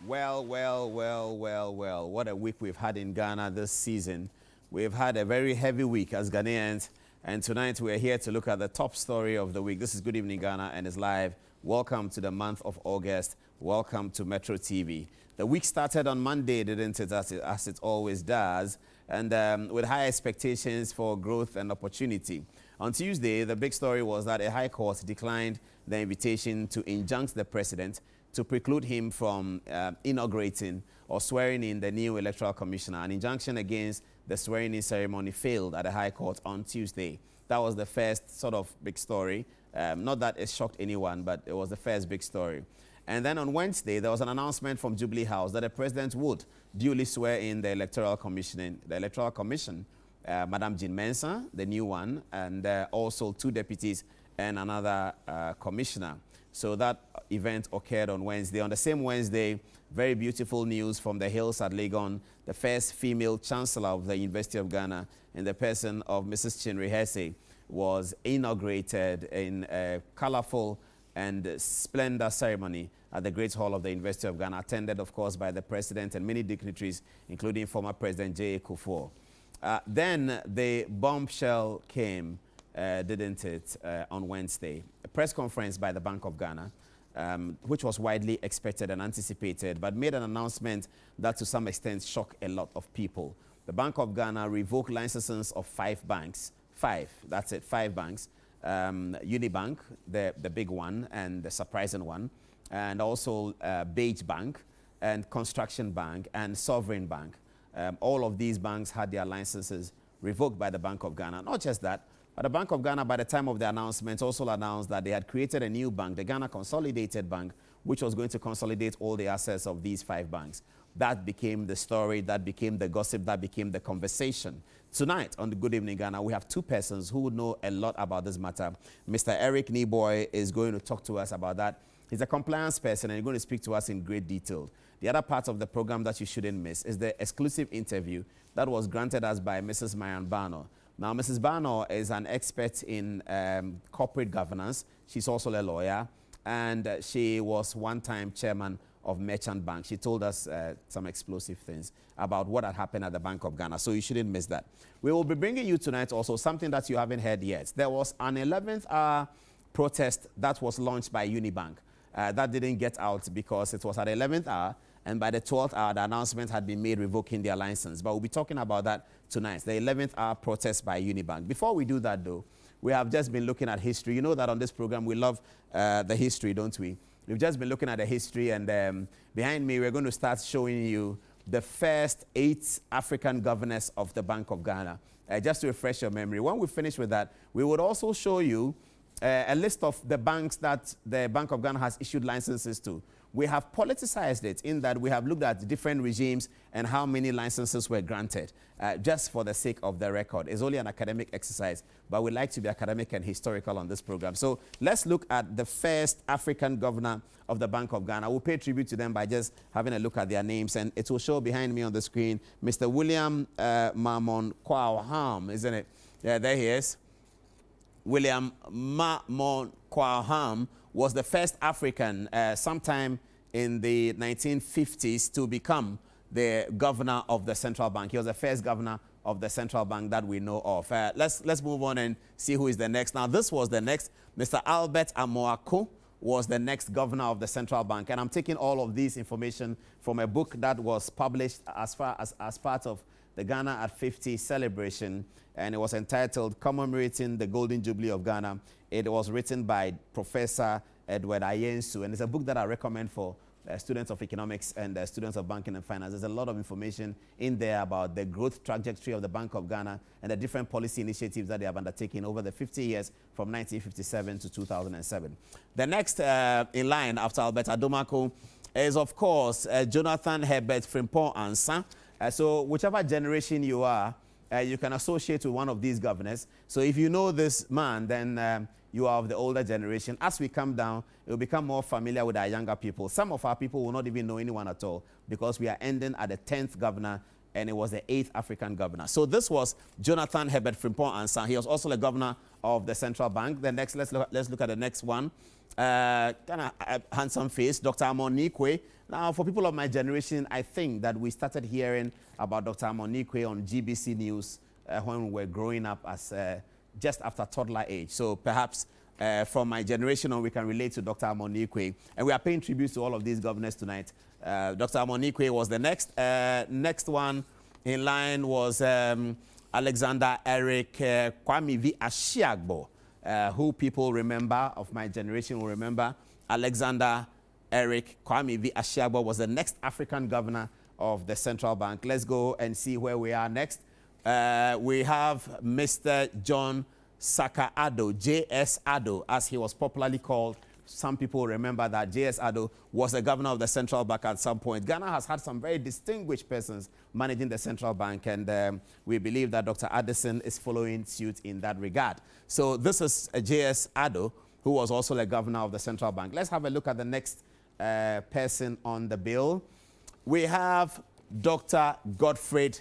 Well. What a week we've had in Ghana this season. We've had a very heavy week as Ghanaians, and tonight we're here to look at the top story of the week. This is Good Evening Ghana and it's live. Welcome to the month of August. Welcome to Metro TV. The week started on Monday, didn't it, as it always does, and with high expectations for growth and opportunity. On Tuesday, the big story was that a high court declined the invitation to injunct the president to preclude him from inaugurating or swearing in the new electoral commissioner. An injunction against the swearing-in ceremony failed at the High Court on Tuesday. That was the first sort of big story. Not that it shocked anyone, but it was the first big story. And then on Wednesday, there was an announcement from Jubilee House that the president would duly swear in the electoral commission, Madam Jean Mensah, the new one, and also 2 deputies and another commissioner. So that event occurred on Wednesday. On the same Wednesday, very beautiful news from the hills at Legon. The first female chancellor of the University of Ghana, in the person of Mrs. Chinri Hesse, was inaugurated in a colorful and splendid ceremony at the Great Hall of the University of Ghana, attended, of course, by the president and many dignitaries, including former President J.A. Kufuor. Then the bombshell came, didn't it, on Wednesday. A press conference by the Bank of Ghana, which was widely expected and anticipated, but made an announcement that to some extent shocked a lot of people. The Bank of Ghana revoked licenses of 5 banks. 5, that's it, 5 banks. Unibank, the big one and the surprising one, and also Beige Bank and Construction Bank and Sovereign Bank. All of these banks had their licenses revoked by the Bank of Ghana. Not just that, but the Bank of Ghana, by the time of the announcement, also announced that they had created a new bank, the Ghana Consolidated Bank, which was going to consolidate all the assets of these 5 banks. That became the story, that became the gossip, that became the conversation. Tonight on the Good Evening Ghana, we have 2 persons who would know a lot about this matter. Mr. Eric Niboy is going to talk to us about that. He's a compliance person and he's going to speak to us in great detail. The other part of the program that you shouldn't miss is the exclusive interview that was granted us by Mrs. Marian Bano. Now, Mrs. Bano is an expert in corporate governance. She's also a lawyer, and she was one-time chairman of Merchant Bank. She told us some explosive things about what had happened at the Bank of Ghana, so you shouldn't miss that. We will be bringing you tonight also something that you haven't heard yet. There was an 11th hour protest that was launched by Unibank. That didn't get out because it was at the 11th hour, and by the 12th hour, the announcement had been made revoking their license. But we'll be talking about that tonight, the 11th hour protest by Unibank. Before we do that, though, we have just been looking at history. You know that on this program, we love the history, don't we? We've just been looking at the history, and behind me, we're going to start showing you the first 8 African governors of the Bank of Ghana, just to refresh your memory. When we finish with that, we would also show you a list of the banks that the Bank of Ghana has issued licenses to. We have politicized it in that we have looked at different regimes and how many licenses were granted, just for the sake of the record. It's only an academic exercise, but we like to be academic and historical on this program. So let's look at the first African governor of the Bank of Ghana. We'll pay tribute to them by just having a look at their names, and it will show behind me on the screen, Mr. William Mamon Kwao-Ham, isn't it? Yeah, there he is. William Mamon Kwao-Ham was the first African sometime in the 1950s to become the governor of the central bank. He was the first governor of the central bank that we know of. Let's move on and see who is the next. Now, this was the next. Mr. Albert Amoako was the next governor of the central bank. And I'm taking all of this information from a book that was published as part of the Ghana at 50 celebration, and it was entitled Commemorating the Golden Jubilee of Ghana. It was written by Professor Edward Ayensu, and it's a book that I recommend for students of economics and students of banking and finance. There's a lot of information in there about the growth trajectory of the Bank of Ghana and the different policy initiatives that they have undertaken over the 50 years from 1957 to 2007. The next in line after Albert Adom-Otchere is, of course, Jonathan Herbert Frimpong Ansah. So whichever generation you are, you can associate with one of these governors. So if you know this man, then you are of the older generation. As we come down, it will become more familiar with our younger people. Some of our people will not even know anyone at all because we are ending at the 10th governor and it was the 8th African governor. So this was Jonathan Herbert Frimpong Ansah. He was also the governor of the central bank. The next, let's look at the next one. Kind of handsome face, Dr. Adom-Otchere. Now, for people of my generation, I think that we started hearing about Dr. Adom-Otchere on GBC News when we were growing up as just after toddler age. So perhaps from my generation on, we can relate to Dr. Adom-Otchere. And we are paying tribute to all of these governors tonight. Dr. Adom-Otchere was the next. Next one in line was Alexander Eric Kwame V. Ashiagbo, who people remember, of my generation will remember. Alexander Eric Kwame V. Ashiagbo was the next African governor of the central bank. Let's go and see where we are next. We have Mr. John Saka Addo, J.S. Addo, as he was popularly called. Some people remember that J.S. Addo was the governor of the central bank at some point. Ghana has had some very distinguished persons managing the central bank, and we believe that Dr. Addison is following suit in that regard. So this is J.S. Addo, who was also the governor of the central bank. Let's have a look at the next person on the bill. We have Dr. Godfred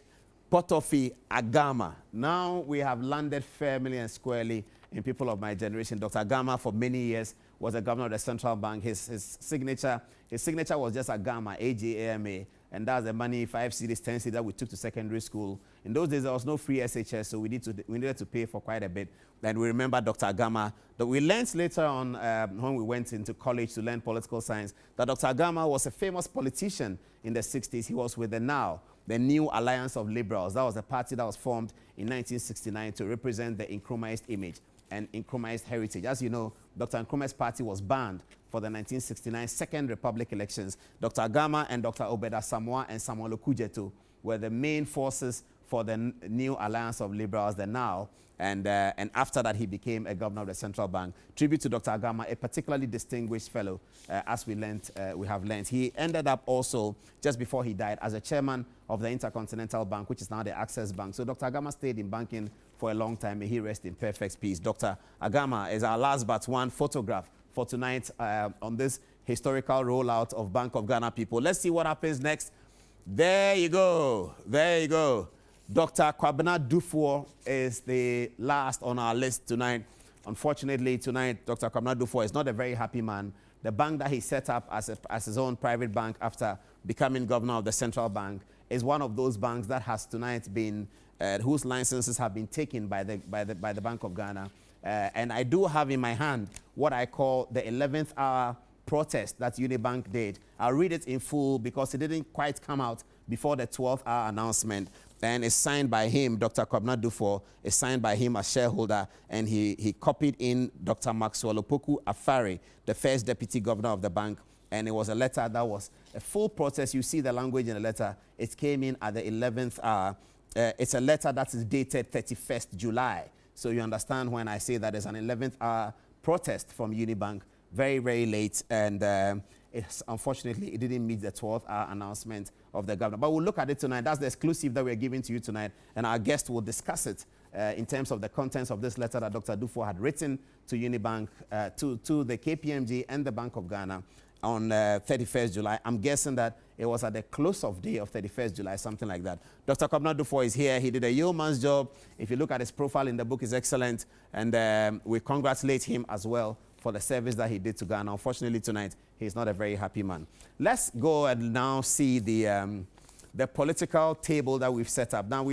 Potofi Agama. Now we have landed firmly and squarely in people of my generation. Dr. Agama, for many years, was the governor of the central bank. His signature was just Agama, A-G-A-M-A, and that's the money, 5 cedis, 10 cedis that we took to secondary school. In those days, there was no free SHS, so we needed to pay for quite a bit. And we remember Dr. Agama. That we learned later on when we went into college to learn political science that Dr. Agama was a famous politician in the 60s. He was with the New Alliance of Liberals. That was a party that was formed in 1969 to represent the Nkrumahist image and Nkrumahist heritage. As you know, Dr. Nkrumah's party was banned for the 1969 Second Republic elections. Dr. Agama and Dr. Obeda Samoa and Samuel Okudzeto were the main forces for the New Alliance of Liberals, the NOW, and after that he became a governor of the central bank. Tribute to Dr. Agama, a particularly distinguished fellow, as we have learned. He ended up also, just before he died, as a chairman of the Intercontinental Bank, which is now the Access Bank. So Dr. Agama stayed in banking for a long time. May he rest in perfect peace. Dr. Agama is our last but one photograph for tonight on this historical rollout of Bank of Ghana people. Let's see what happens next. There you go. There you go. Dr. Kwabena Dufour is the last on our list tonight. Unfortunately, tonight, Dr. Kwabena Dufour is not a very happy man. The bank that he set up as his own private bank after becoming governor of the central bank is one of those banks that has tonight been, whose licenses have been taken by the Bank of Ghana. And I do have in my hand what I call the 11th hour protest that Unibank did. I'll read it in full because it didn't quite come out before the 12th hour announcement. And it's signed by him, Dr. Kwabena Dufour, it's signed by him as shareholder, and he copied in Dr. Maxwell Opoku Afari, the first deputy governor of the bank, and it was a letter that was a full protest. You see the language in the letter. It came in at the 11th hour. It's a letter that is dated 31st July. So you understand when I say that there's an 11th hour protest from Unibank, very, very late, and unfortunately, it didn't meet the 12th hour announcement of the governor. But we'll look at it tonight. That's the exclusive that we're giving to you tonight, and our guest will discuss it in terms of the contents of this letter that Dr. Dufour had written to Unibank, to the KPMG and the Bank of Ghana on 31st July. I'm guessing that it was at the close of day of 31st July, something like that. Dr. Kwabena Dufour is here. He did a yeoman's job. If you look at his profile in the book, it's excellent, and we congratulate him as well for the service that he did to Ghana. Unfortunately, tonight, he's not a very happy man. Let's go and now see the political table that we've set up. Now,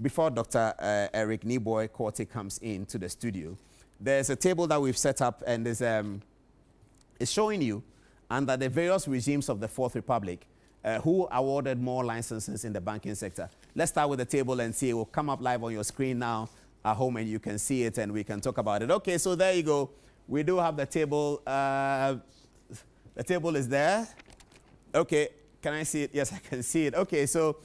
before Dr. Eric Niboy Korte comes into the studio, there's a table that we've set up, and it's showing you under the various regimes of the Fourth Republic who awarded more licenses in the banking sector. Let's start with the table and see. It will come up live on your screen now at home, and you can see it, and we can talk about it. Okay, so there you go. We do have the table. The table is there. Okay, can I see it? Yes, I can see it. Okay, so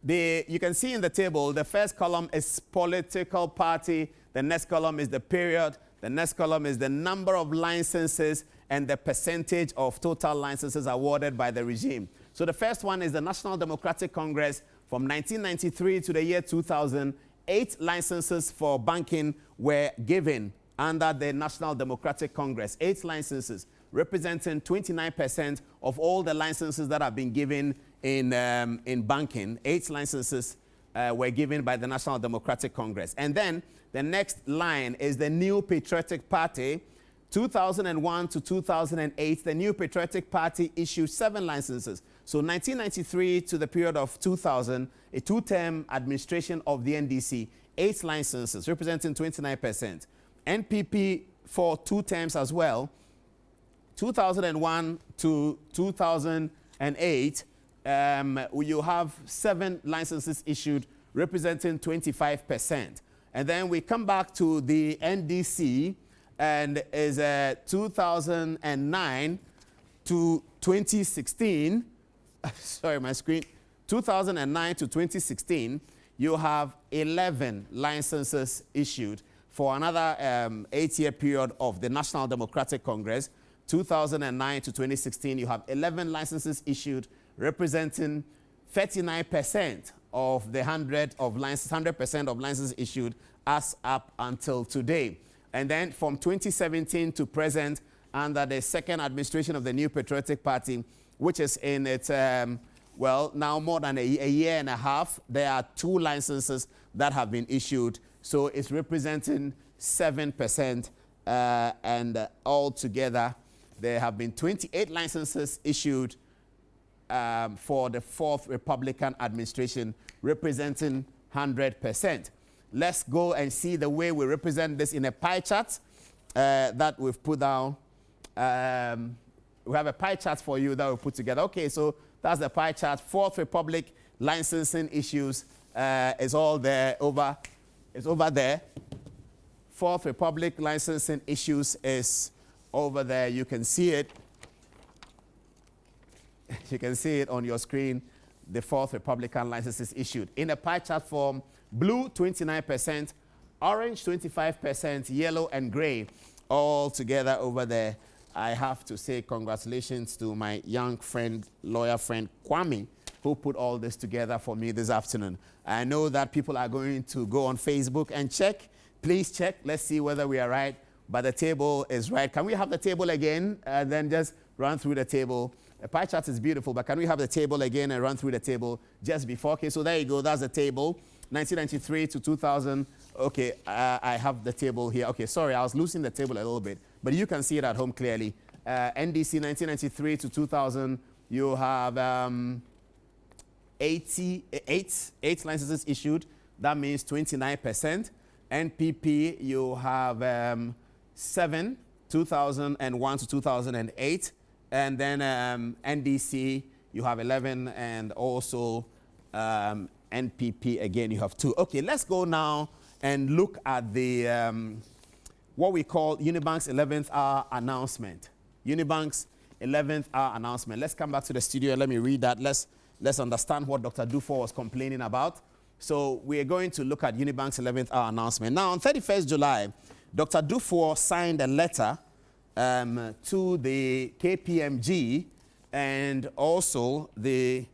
you can see in the table, the first column is political party. The next column is the period. The next column is the number of licenses and the percentage of total licenses awarded by the regime. So the first one is the National Democratic Congress from 1993 to the year 2000. 8 licenses for banking were given under the National Democratic Congress. 8 licenses representing 29% of all the licenses that have been given in banking. 8 licenses were given by the National Democratic Congress. And then the next line is the New Patriotic Party. 2001 to 2008, the New Patriotic Party issued 7 licenses. So 1993 to the period of 2000, a 2-term administration of the NDC, 8 licenses, representing 29%. NPP for 2 terms as well, 2001 to 2008, you have 7 licenses issued, representing 25%. And then we come back to the NDC, and is 2009 to 2016. Sorry, my screen. 2009 to 2016, you have 11 licenses issued for another 8-year period of the National Democratic Congress. 2009 to 2016, you have 11 licenses issued, representing 39% of the 100% of licenses issued as up until today. And then from 2017 to present, under the second administration of the New Patriotic Party, which is in its, well, now more than a year and a half, there are 2 licenses that have been issued. So it's representing 7%, and altogether there have been 28 licenses issued for the 4th Republican administration, representing 100%. Let's go and see the way we represent this in a pie chart that we've put down. We have a pie chart for you that we put together. Okay, so that's the pie chart. 4th Republic licensing issues is all there it's over there. 4th Republic licensing issues is over there. You can see it. You can see it on your screen. The 4th Republican licenses issued in a pie chart form. Blue 29%, orange 25%, yellow and gray all together over there. I have to say congratulations to my young friend, lawyer friend Kwame, who put all this together for me this afternoon. I know that people are going to go on Facebook and check. Please check. Let's see whether we are right. But the table is right. Can we have the table again? Then just run through the table. The pie chart is beautiful, but can we have the table again and run through the table just before? Okay, so there you go. That's the table. 1993 to 2000. Okay, I have the table here. Okay, sorry, I was losing the table a little bit, but you can see it at home clearly. NDC 1993 to 2000, you have 8 licenses issued. That means 29%. NPP, you have 7, 2001 to 2008. And then NDC, you have 11, and also NPP, again, you have 2. Okay, let's go now and look at the what we call Unibank's 11th hour announcement. Unibank's 11th hour announcement. Let's come back to the studio and let me read that. Let's understand what Dr. Dufour was complaining about. So we are going to look at Unibank's 11th hour announcement. Now, on 31st July, Dr. Dufour signed a letter to the KPMG and also the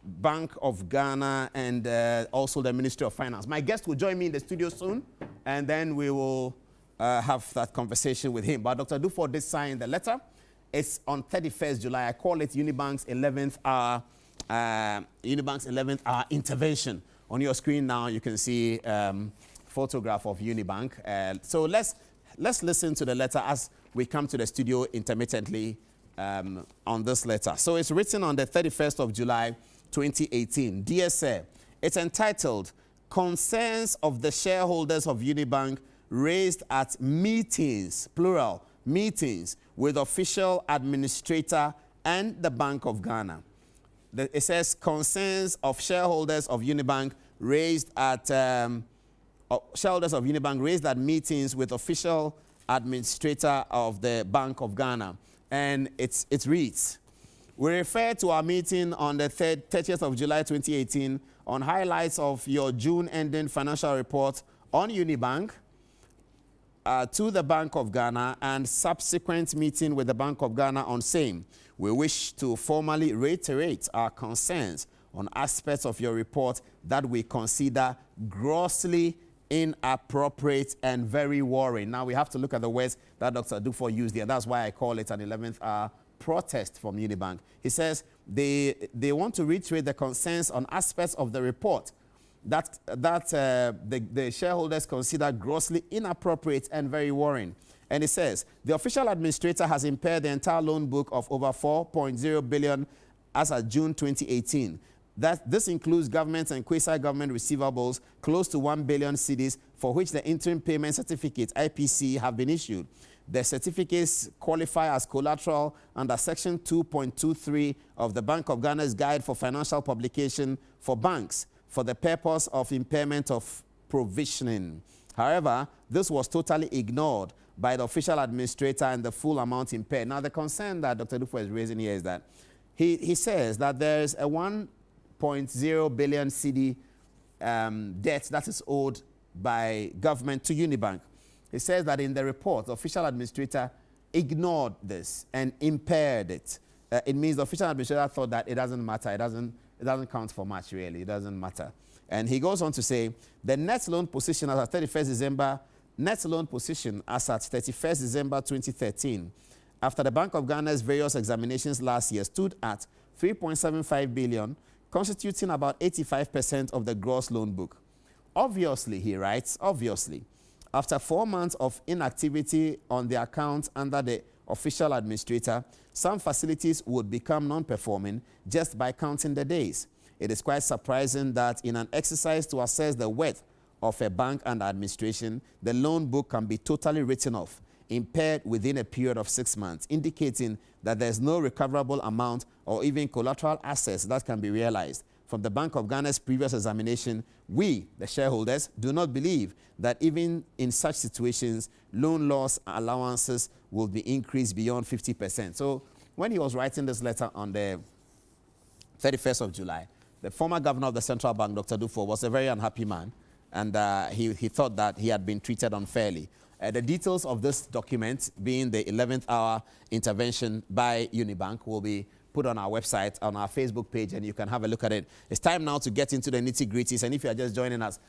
Bank of Ghana and also the Ministry of Finance. My guest will join me in the studio soon, and then we will have that conversation with him. But Dr. Dufour did sign the letter. It's on 31st July. I call it Unibank's 11th hour intervention. On your screen now, you can see photograph of Unibank. So let's listen to the letter as we come to the studio intermittently on this letter. So it's written on the 31st of July, 2018. Dear Sir, it's entitled, Concerns of the Shareholders of Unibank Raised at Meetings, plural, meetings with official administrator and the Bank of Ghana. It says, concerns of shareholders of Unibank raised at meetings with official administrator of the Bank of Ghana. And it reads, we refer to our meeting on the 30th of July 2018 on highlights of your June ending financial report on Unibank to the Bank of Ghana and subsequent meeting with the Bank of Ghana on same. We wish to formally reiterate our concerns on aspects of your report that we consider grossly inappropriate and very worrying. Now we have to look at the words that Dr. Dufour used here. That's why I call it an 11th hour protest from Unibank. He says they want to reiterate the concerns on aspects of the report that the shareholders consider grossly inappropriate and very worrying. And he says the official administrator has impaired the entire loan book of over 4.0 billion as of June 2018. This includes government and quasi-government receivables close to 1 billion cedis for which the interim payment certificates, IPC, have been issued. The certificates qualify as collateral under Section 2.23 of the Bank of Ghana's Guide for Financial Publication for Banks for the purpose of impairment of provisioning. However, this was totally ignored by the official administrator and the full amount impaired. Now, the concern that Dr. Dufo is raising here is that he says that there's a 1.0 billion cedi debt that is owed by government to Unibank. He says that in the report, the official administrator ignored this and impaired it. It means the official administrator thought that it doesn't matter. It doesn't count for much, really. It doesn't matter. And he goes on to say, the net loan position as at 31st December, net loan position as at 31st December 2013, after the Bank of Ghana's various examinations last year, stood at 3.75 billion, constituting about 85% of the gross loan book. Obviously, he writes, obviously, after 4 months of inactivity on the account under the official administrator, some facilities would become non-performing just by counting the days. It is quite surprising that in an exercise to assess the worth of a bank under administration, the loan book can be totally written off, impaired within a period of 6 months, indicating that there is no recoverable amount or even collateral assets that can be realized. From the Bank of Ghana's previous examination, we, the shareholders, do not believe that even in such situations, loan loss allowances will be increased beyond 50%. So when he was writing this letter on the 31st of July, the former governor of the central bank, Dr. Dufo, was a very unhappy man, and he thought that he had been treated unfairly. The details of this document, being the 11th hour intervention by Unibank, will be put on our website, on our Facebook page, and you can have a look at it. It's time now to get into the nitty-gritties, and if you are just joining us,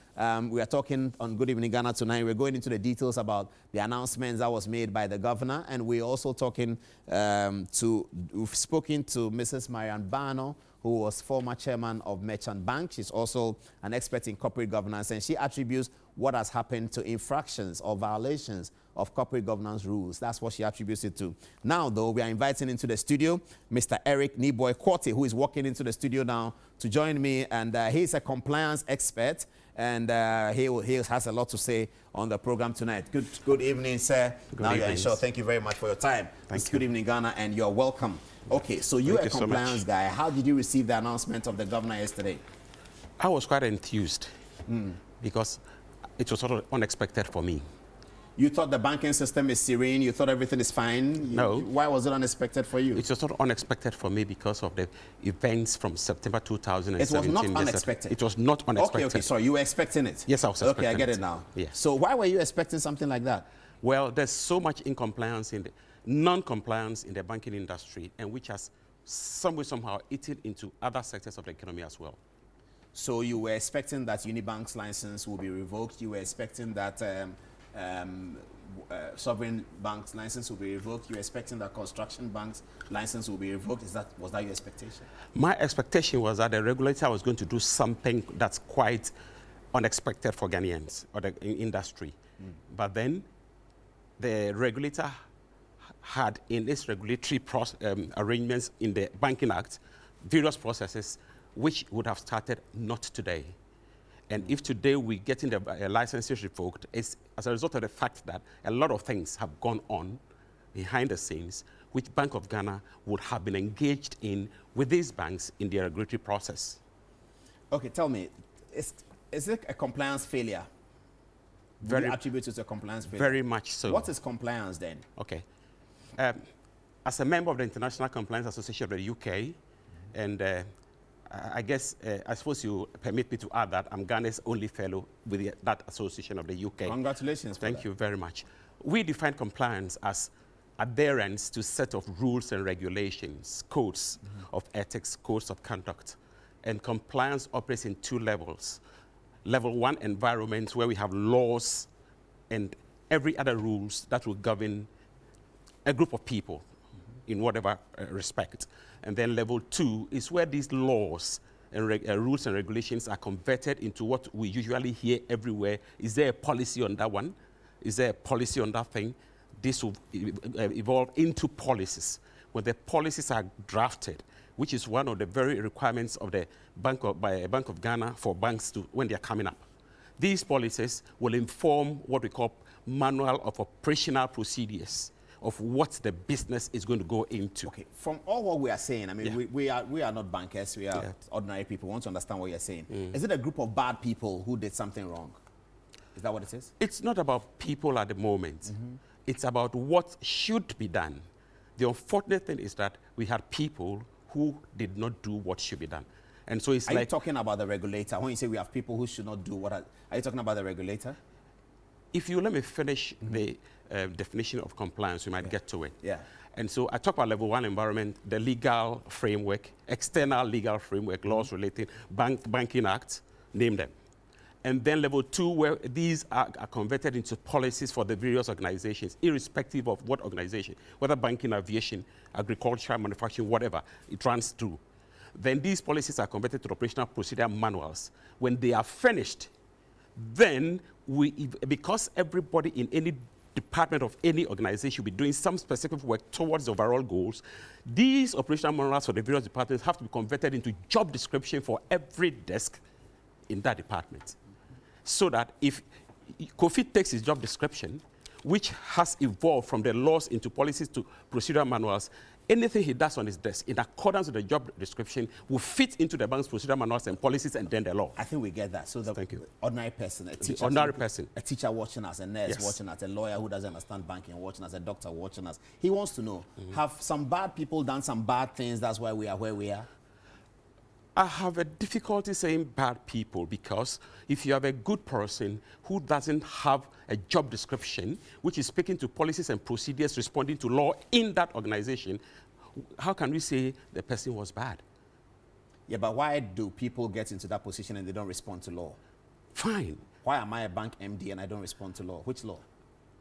we are talking on Good Evening Ghana tonight. We're going into the details about the announcements that was made by the governor, and we're also talking we've spoken to Mrs. Marianne Bano, who was former chairman of Merchant Bank. She's also an expert in corporate governance, and she attributes what has happened to infractions or violations of corporate governance rules. That's what she attributes it to. Now, though, we are inviting into the studio Mr. Eric Niboy-Korte, who is walking into the studio now to join me, and he's a compliance expert, and he has a lot to say on the program tonight. Good evening, sir. Now you're in show. Thank you very much for your time. Thank you. Good Evening Ghana, and you're welcome. Okay, so you're a compliance guy. How did you receive the announcement of the governor yesterday? I was quite enthused because it was sort of unexpected for me. You thought the banking system is serene? You thought everything is fine? No. Why was it unexpected for you? It was sort of unexpected for me because of the events from September 2017. It was not unexpected? It was not unexpected. Okay, sorry. You were expecting it? Yes, I was expecting it. Okay, I get it now. Yeah. So why were you expecting something like that? Well, there's so much incompliance in the non-compliance in the banking industry, and which has somehow eaten into other sectors of the economy as well. So you were expecting that Unibank's license will be revoked. You were expecting that sovereign bank's license will be revoked. You were expecting that construction bank's license will be revoked. Was that your expectation? My expectation was that the regulator was going to do something that's quite unexpected for Ghanaians or the industry. But then the regulator had in its regulatory arrangements in the Banking Act various processes which would have started not today. And if today we're getting the licenses revoked, it's as a result of the fact that a lot of things have gone on behind the scenes, which Bank of Ghana would have been engaged in with these banks in their regulatory process. Okay, tell me, is it a compliance failure? Do you attribute it to a compliance failure? Very much so. What is compliance then? Okay. As a member of the International Compliance Association of the UK, and I guess, I suppose you permit me to add that I'm Ghana's only fellow with that association of the UK. Congratulations. Thank you very much. We define compliance as adherence to a set of rules and regulations, codes of ethics, codes of conduct. And compliance operates in two levels. Level one, environment, where we have laws and every other rules that will govern a group of people. in whatever respect. And then level 2 is where these laws and rules and regulations are converted into what we usually hear everywhere. Is there a policy on that one? Is there a policy on that thing? This will evolve into policies. When the policies are drafted, which is one of the very requirements of the Bank of Ghana for banks to when they are coming up. These policies will inform what we call manual of operational procedures of what the business is going to go into. Okay, from all what we are saying, I mean, we are not bankers, we are ordinary people. We want to understand what you're saying. Is it a group of bad people who did something wrong? Is that what it is? It's not about people at the moment. It's about what should be done. The unfortunate thing is that we had people who did not do what should be done. And so it's Are you talking about the regulator? When you say we have people who should not do what, are you talking about the regulator? If you let me finish the definition of compliance, we might get to it. Yeah. And so I talk about level 1 environment, the legal framework, external legal framework, laws relating, Banking Act, name them. And then level 2, where these are converted into policies for the various organizations, irrespective of what organization, whether banking, aviation, agriculture, manufacturing, whatever, it runs through. Then these policies are converted to operational procedure manuals. When they are finished, then because everybody in any department of any organization will be doing some specific work towards the overall goals, these operational manuals for the various departments have to be converted into job description for every desk in that department. So that if Kofi takes his job description, which has evolved from the laws into policies to procedural manuals, anything he does on his desk in accordance with the job description will fit into the bank's procedural manuals and policies and then the law. I think we get that. So the ordinary person, a teacher, a teacher watching us, a nurse watching us, a lawyer who doesn't understand banking watching us, a doctor watching us, he wants to know, have some bad people done some bad things, that's why we are where we are? I have a difficulty saying bad people, because if you have a good person who doesn't have a job description, which is speaking to policies and procedures responding to law in that organization, how can we say the person was bad? Yeah, but why do people get into that position and they don't respond to law? Fine. Why am I a bank MD and I don't respond to law? Which law?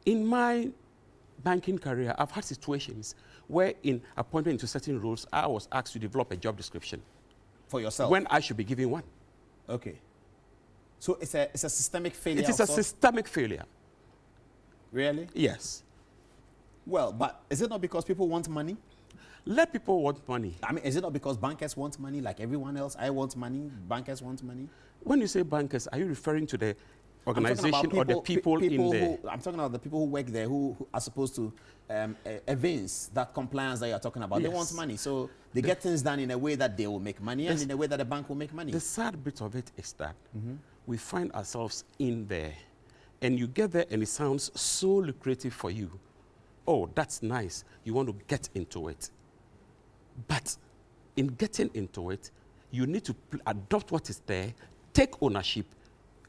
In my banking career, I've had situations where in appointment into certain roles, I was asked to develop a job description. For yourself? When I should be given one. Okay. So it's a systemic failure? It is a systemic failure. Really? Yes. Well, but is it not because people want money? Let people want money. I mean, is it not because bankers want money like everyone else? I want money, bankers want money? When you say bankers, are you referring to the organization or the people in there? I'm talking about the people who work there who are supposed to evince that compliance that you're talking about. Yes. They want money, so they get things done in a way that they will make money and in a way that the bank will make money. The sad bit of it is that we find ourselves in there, and you get there and it sounds so lucrative for you. Oh, that's nice. You want to get into it. But in getting into it, you need to adopt what is there, take ownership,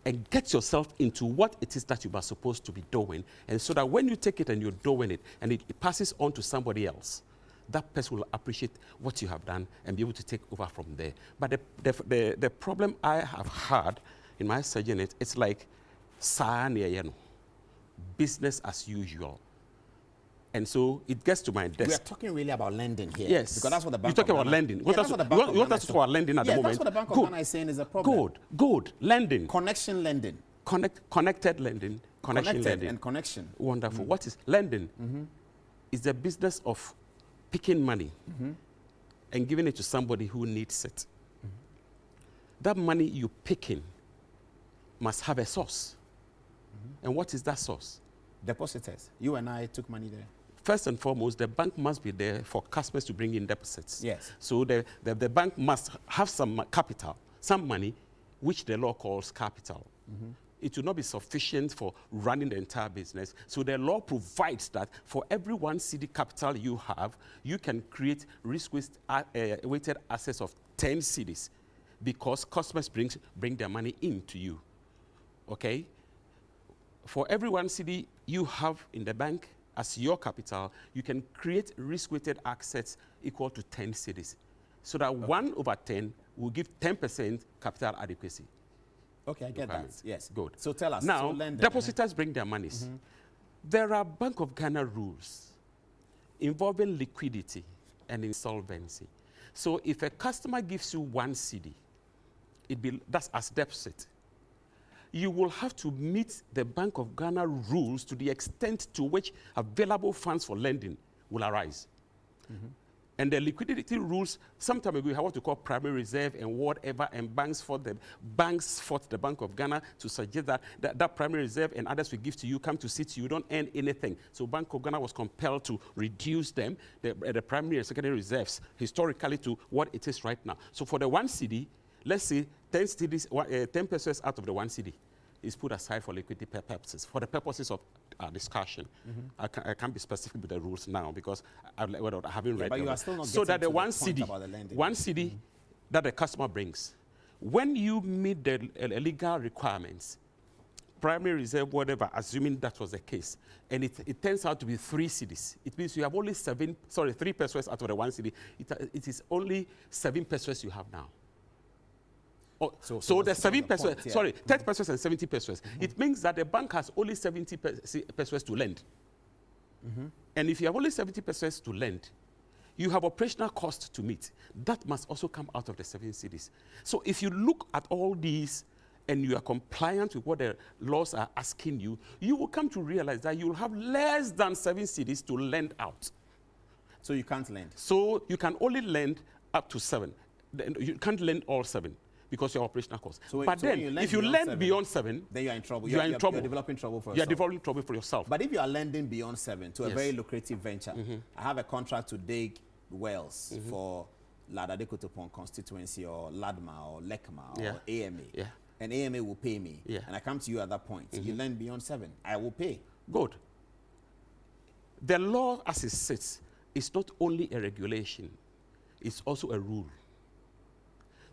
and get yourself into what it is that you are supposed to be doing. And so that when you take it and you're doing it, and it passes on to somebody else, that person will appreciate what you have done and be able to take over from there. But the problem I have had in my surgeon, it's like business as usual. And so it gets to my desk. We are talking really about lending here. Yes. Because that's what the Bank You're talking about lending. Yeah, that's what the Bank of Ghana you want us to talk about lending at the moment? That's what the Bank of Ghana is saying is a problem. Good. Lending. Connection lending. Connected lending. Connection lending. And connection. Wonderful. What is lending? It's the business of picking money and giving it to somebody who needs it. That money you're picking must have a source. And what is that source? Depositors. You and I took money there. First and foremost, the bank must be there for customers to bring in deposits. Yes. So the bank must have some capital, some money, which the law calls capital. It will not be sufficient for running the entire business. So the law provides that for every 1 cedi capital you have, you can create risk-weighted assets of 10 cedis because customers bring their money into you. Okay? For every 1 cedi you have in the bank as your capital, you can create risk-weighted assets equal to 10 cedis. So that 1/10 will give 10% capital adequacy. Okay, I get that. Yes. Good. So tell us. Now, depositors bring their monies. There are Bank of Ghana rules involving liquidity and insolvency. So if a customer gives you 1 cedi, that's as deposit. You will have to meet the Bank of Ghana rules to the extent to which available funds for lending will arise. And the liquidity rules, some time ago, we have what we call primary reserve and whatever, and banks fought the Bank of Ghana to suggest that primary reserve and others we give to you come to sit, you don't earn anything. So Bank of Ghana was compelled to reduce them, the primary and secondary reserves, historically to what it is right now. So for the 1 cedi, let's say 10 cedis, 10 pesos out of the 1 cedi is put aside for liquidity purposes, for the purposes of discussion. I can't be specific with the rules now because I haven't read but them. you are still not so that the 1 cedi, that the customer brings, when you meet the legal requirements, primary reserve, whatever, assuming that was the case, and it turns out to be 3 cedis, it means you have only 3 pesos out of the 1 cedi. It is only 7 pesos you have now. Oh, so the 7 pesos, 30 pesos and 70 pesos. It means that the bank has only 70 pesos to lend. And if you have only 70 pesos to lend, you have operational costs to meet. That must also come out of the 7 cedis. So if you look at all these and you are compliant with what the laws are asking you, you will come to realize that you will have less than 7 cedis to lend out. So you can't lend? So you can only lend up to 7. You can't lend all 7. Because your operational costs. But then, if you lend beyond 7, then you are in trouble. You are in trouble. You're developing trouble for yourself. You are developing trouble for yourself. But if you are lending beyond 7 to a very lucrative venture, I have a contract to dig wells for Ladade Kotopon constituency or Ladma or Lekma or AMA. And AMA will pay me. And I come to you at that point. You lend beyond 7, I will pay. Good. The law as it sits is not only a regulation, it's also a rule.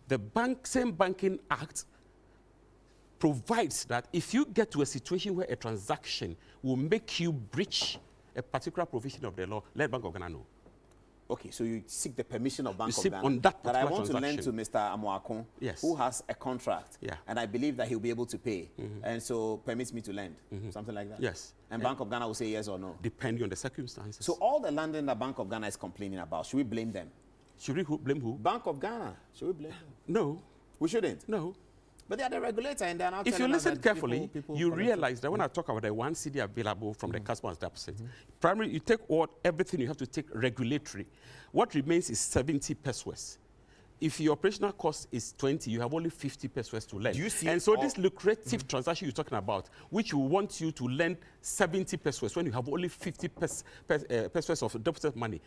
The same Banking Act provides that if you get to a situation where a transaction will make you breach a particular provision of the law, let Bank of Ghana know. Okay, so you seek the permission of Bank of Ghana on that I want to lend to Mr. Adom-Otchere, who has a contract, and I believe that he'll be able to pay, and so permits me to lend, something like that? Yes. And Bank of Ghana will say yes or no? Depending on the circumstances. So all the lending that Bank of Ghana is complaining about, should we blame them? Should we blame who? Bank of Ghana. Should we blame them? No. We shouldn't? No. But they are the regulator and they are now if you listen carefully, you realize that when I talk about the 1 cedi available from the customer's deposit, primary, you take everything you have to take regulatory. What remains is 70 pesos. If your operational cost is 20, you have only 50 pesos to lend. And so this lucrative transaction you're talking about, which will want you to lend 70 pesos when you have only 50 pesos of deposit money,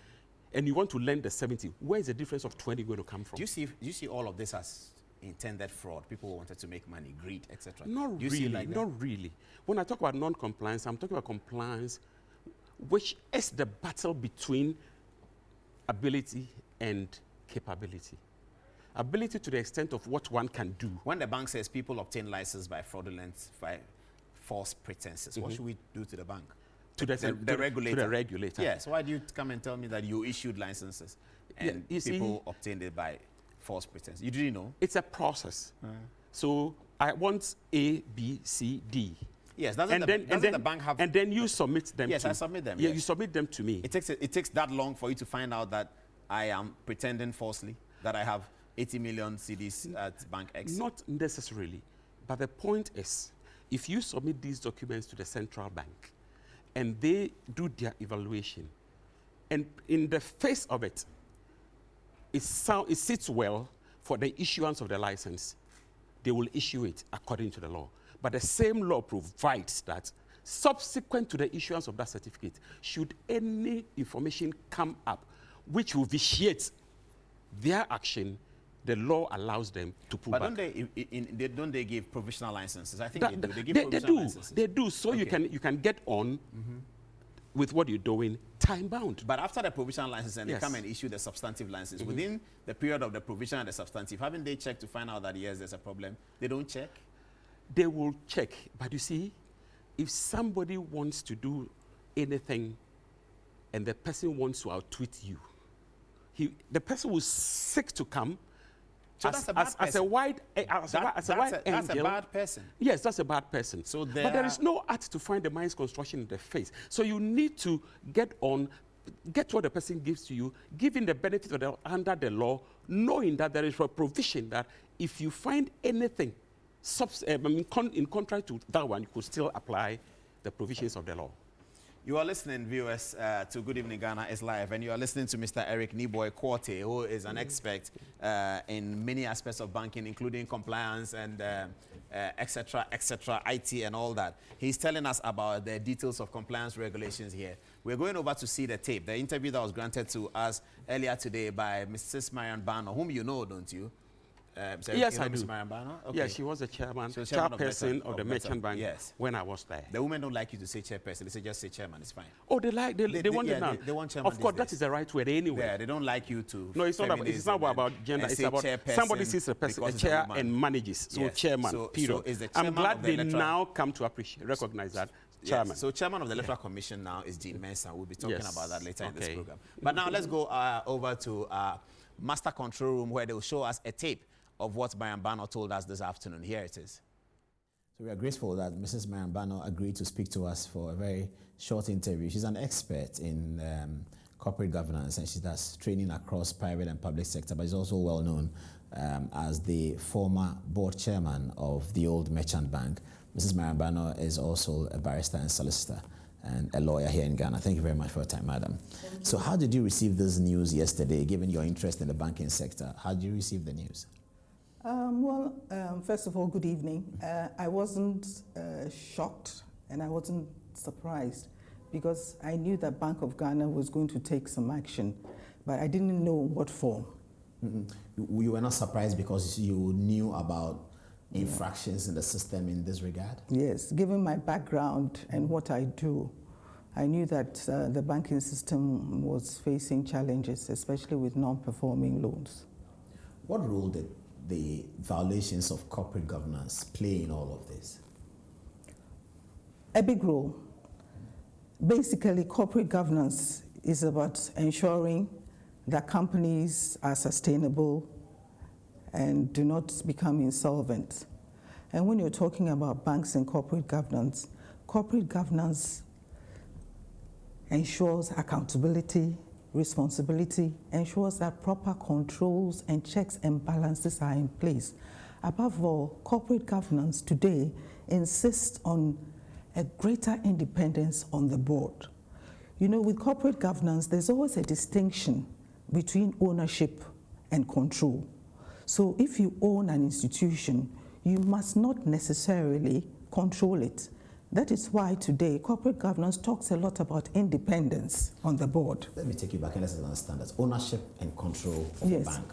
and you want to lend the 70, where is the difference of 20 going to come from? Do you see all of this as intended fraud? People wanted to make money, greed, etc. Not really, not really. When I talk about non-compliance, I'm talking about compliance, which is the battle between ability and capability. Ability to the extent of what one can do. When the bank says people obtain license by false pretenses, what should we do to the bank? To the regulator. To the regulator. Yes. Why do you come and tell me that you issued licenses and people obtained it by false pretense? You didn't know? It's a process. So I want A, B, C, D. Yes. Doesn't the bank have? And then you submit them. Yes, I submit them. Yeah, you submit them to me. It takes that long for you to find out that I am pretending falsely that I have 80 million cedis at Bank X. Not necessarily, but the point is, if you submit these documents to the central bank, and they do their evaluation, and in the face of it, it sits well for the issuance of the license, they will issue it according to the law. But the same law provides that subsequent to the issuance of that certificate, should any information come up which will vitiate their action, the law allows them to pull back. But don't they give provisional licenses? I think they do. They give provisional licenses. They do. So you can get on with what you're doing time bound. But after the provisional license and they come and issue the substantive license, within the period of the provision and the substantive, haven't they checked to find out that yes, there's a problem? They don't check? They will check. But you see, if somebody wants to do anything and the person wants to outwit you, the person will seek to come. So that's a bad person. As a wide angel. That's a bad person. Yes, that's a bad person. So but there is no art to find the mind's construction in the face. So you need to get on get what the person gives to you, giving the benefit of the, under the law, knowing that there is a provision that if you find anything in contrary to that one, you could still apply the provisions of the law. You are listening, viewers, to Good Evening Ghana is live, and you are listening to Mr. Eric Niboy-Quartey, who is an expert in many aspects of banking, including compliance and etc., IT and all that. He's telling us about the details of compliance regulations here. We're going over to see the tape, the interview that was granted to us earlier today by Mrs. Marian Bano, whom you know, don't you? Yes, I do. Okay. Yeah, she was the chairperson of the Merchant Bank when I was there. The women don't like you to say chairperson. They say just say chairman. It's fine. Oh, they want it now. They want chairman. Of course, that is the right word anyway. Yeah, they don't like you to. No, it's not about gender. It's about somebody sees a person, a chair, and manages. So chairman. Period. So I'm glad they now come to recognize that. Chairman. Yes. So chairman of the Electoral Commission now is Jean Mensah. We'll be talking about that later in this program. But now let's go over to Master Control Room, where they will show us a tape of what Marian Bano told us this afternoon. Here it is. So we are grateful that Mrs. Marian Bano agreed to speak to us for a very short interview. She's an expert in corporate governance, and she does training across private and public sector, but is also well known as the former board chairman of the old Merchant Bank. Mrs. Marian Bano is also a barrister and solicitor and a lawyer here in Ghana. Thank you very much for your time, madam. So how did you receive this news yesterday, given your interest in the banking sector? How did you receive the news? First of all, good evening. I wasn't shocked and I wasn't surprised because I knew that Bank of Ghana was going to take some action, but I didn't know what form. Mm-hmm. You were not surprised because you knew about infractions in the system in this regard? Yes, given my background and what I do, I knew that the banking system was facing challenges, especially with non-performing loans. What role did the violations of corporate governance play in all of this? A big role. Basically, corporate governance is about ensuring that companies are sustainable and do not become insolvent. And when you're talking about banks and corporate governance ensures accountability, responsibility, ensures that proper controls and checks and balances are in place. Above all, corporate governance today insists on a greater independence on the board. You know, with corporate governance, there's always a distinction between ownership and control. So if you own an institution, you must not necessarily control it. That is why today corporate governance talks a lot about independence on the board. Let me take you back and let's understand that ownership and control of a bank.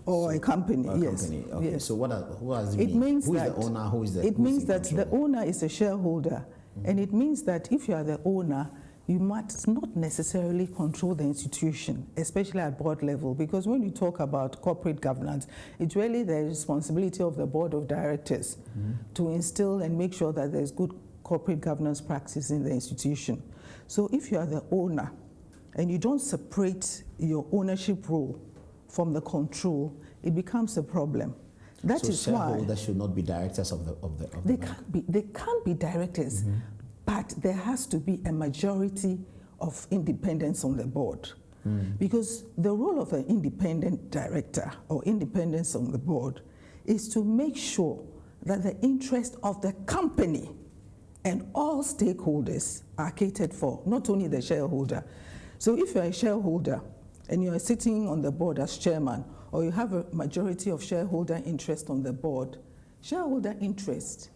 Or a company, yes. Company. Okay. Yes. So what does it mean? Who is the owner? Who is the It means that the owner is a shareholder. Mm-hmm. And it means that if you are the owner, you must not necessarily control the institution, especially at board level, because when you talk about corporate governance, it's really the responsibility of the board of directors to instill and make sure that there's good corporate governance practice in the institution. So if you are the owner and you don't separate your ownership role from the control, it becomes a problem. That is why shareholders should not be directors of the they can't be directors, but there has to be a majority of independence on the board. Because the role of an independent director or independence on the board is to make sure that the interest of the company and all stakeholders are catered for, not only the shareholder. So if you're a shareholder and you're sitting on the board as chairman, or you have a majority of shareholder interest on the board, shareholder interest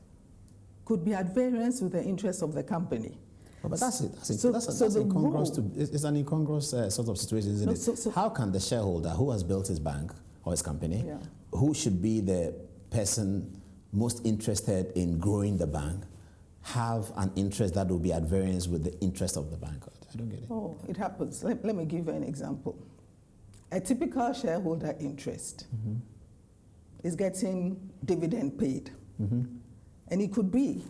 could be at variance with the interest of the company. Oh, but that's it. It's an incongruous sort of situation, isn't it? How can the shareholder who has built his bank or his company, who should be the person most interested in growing the bank, have an interest that will be at variance with the interest of the bank? I don't get it. Oh, it happens. Let me give you an example. A typical shareholder interest is getting dividend paid. And it could be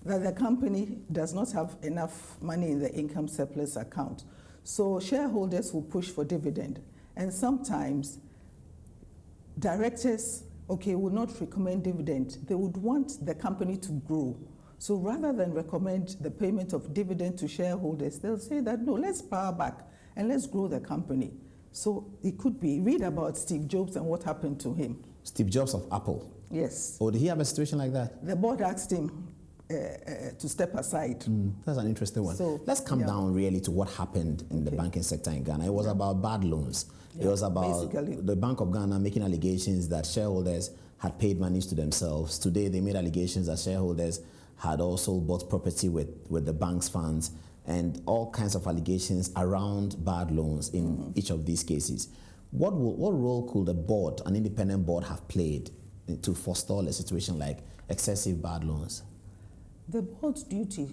that the company does not have enough money in the income surplus account. So shareholders will push for dividend. And sometimes directors, will not recommend dividend. They would want the company to grow. So rather than recommend the payment of dividend to shareholders, they'll say that, no, let's power back and let's grow the company. So it could be, read about Steve Jobs and what happened to him. Steve Jobs of Apple. Yes. Oh, did he have a situation like that? The board asked him to step aside. That's an interesting one. So, let's come down really to what happened in the banking sector in Ghana. It was about bad loans. It was about the Bank of Ghana making allegations that shareholders had paid monies to themselves. Today, they made allegations that shareholders had also bought property with the bank's funds, and all kinds of allegations around bad loans in each of these cases. What role could a board, an independent board, have played to forestall a situation like excessive bad loans? The board's duty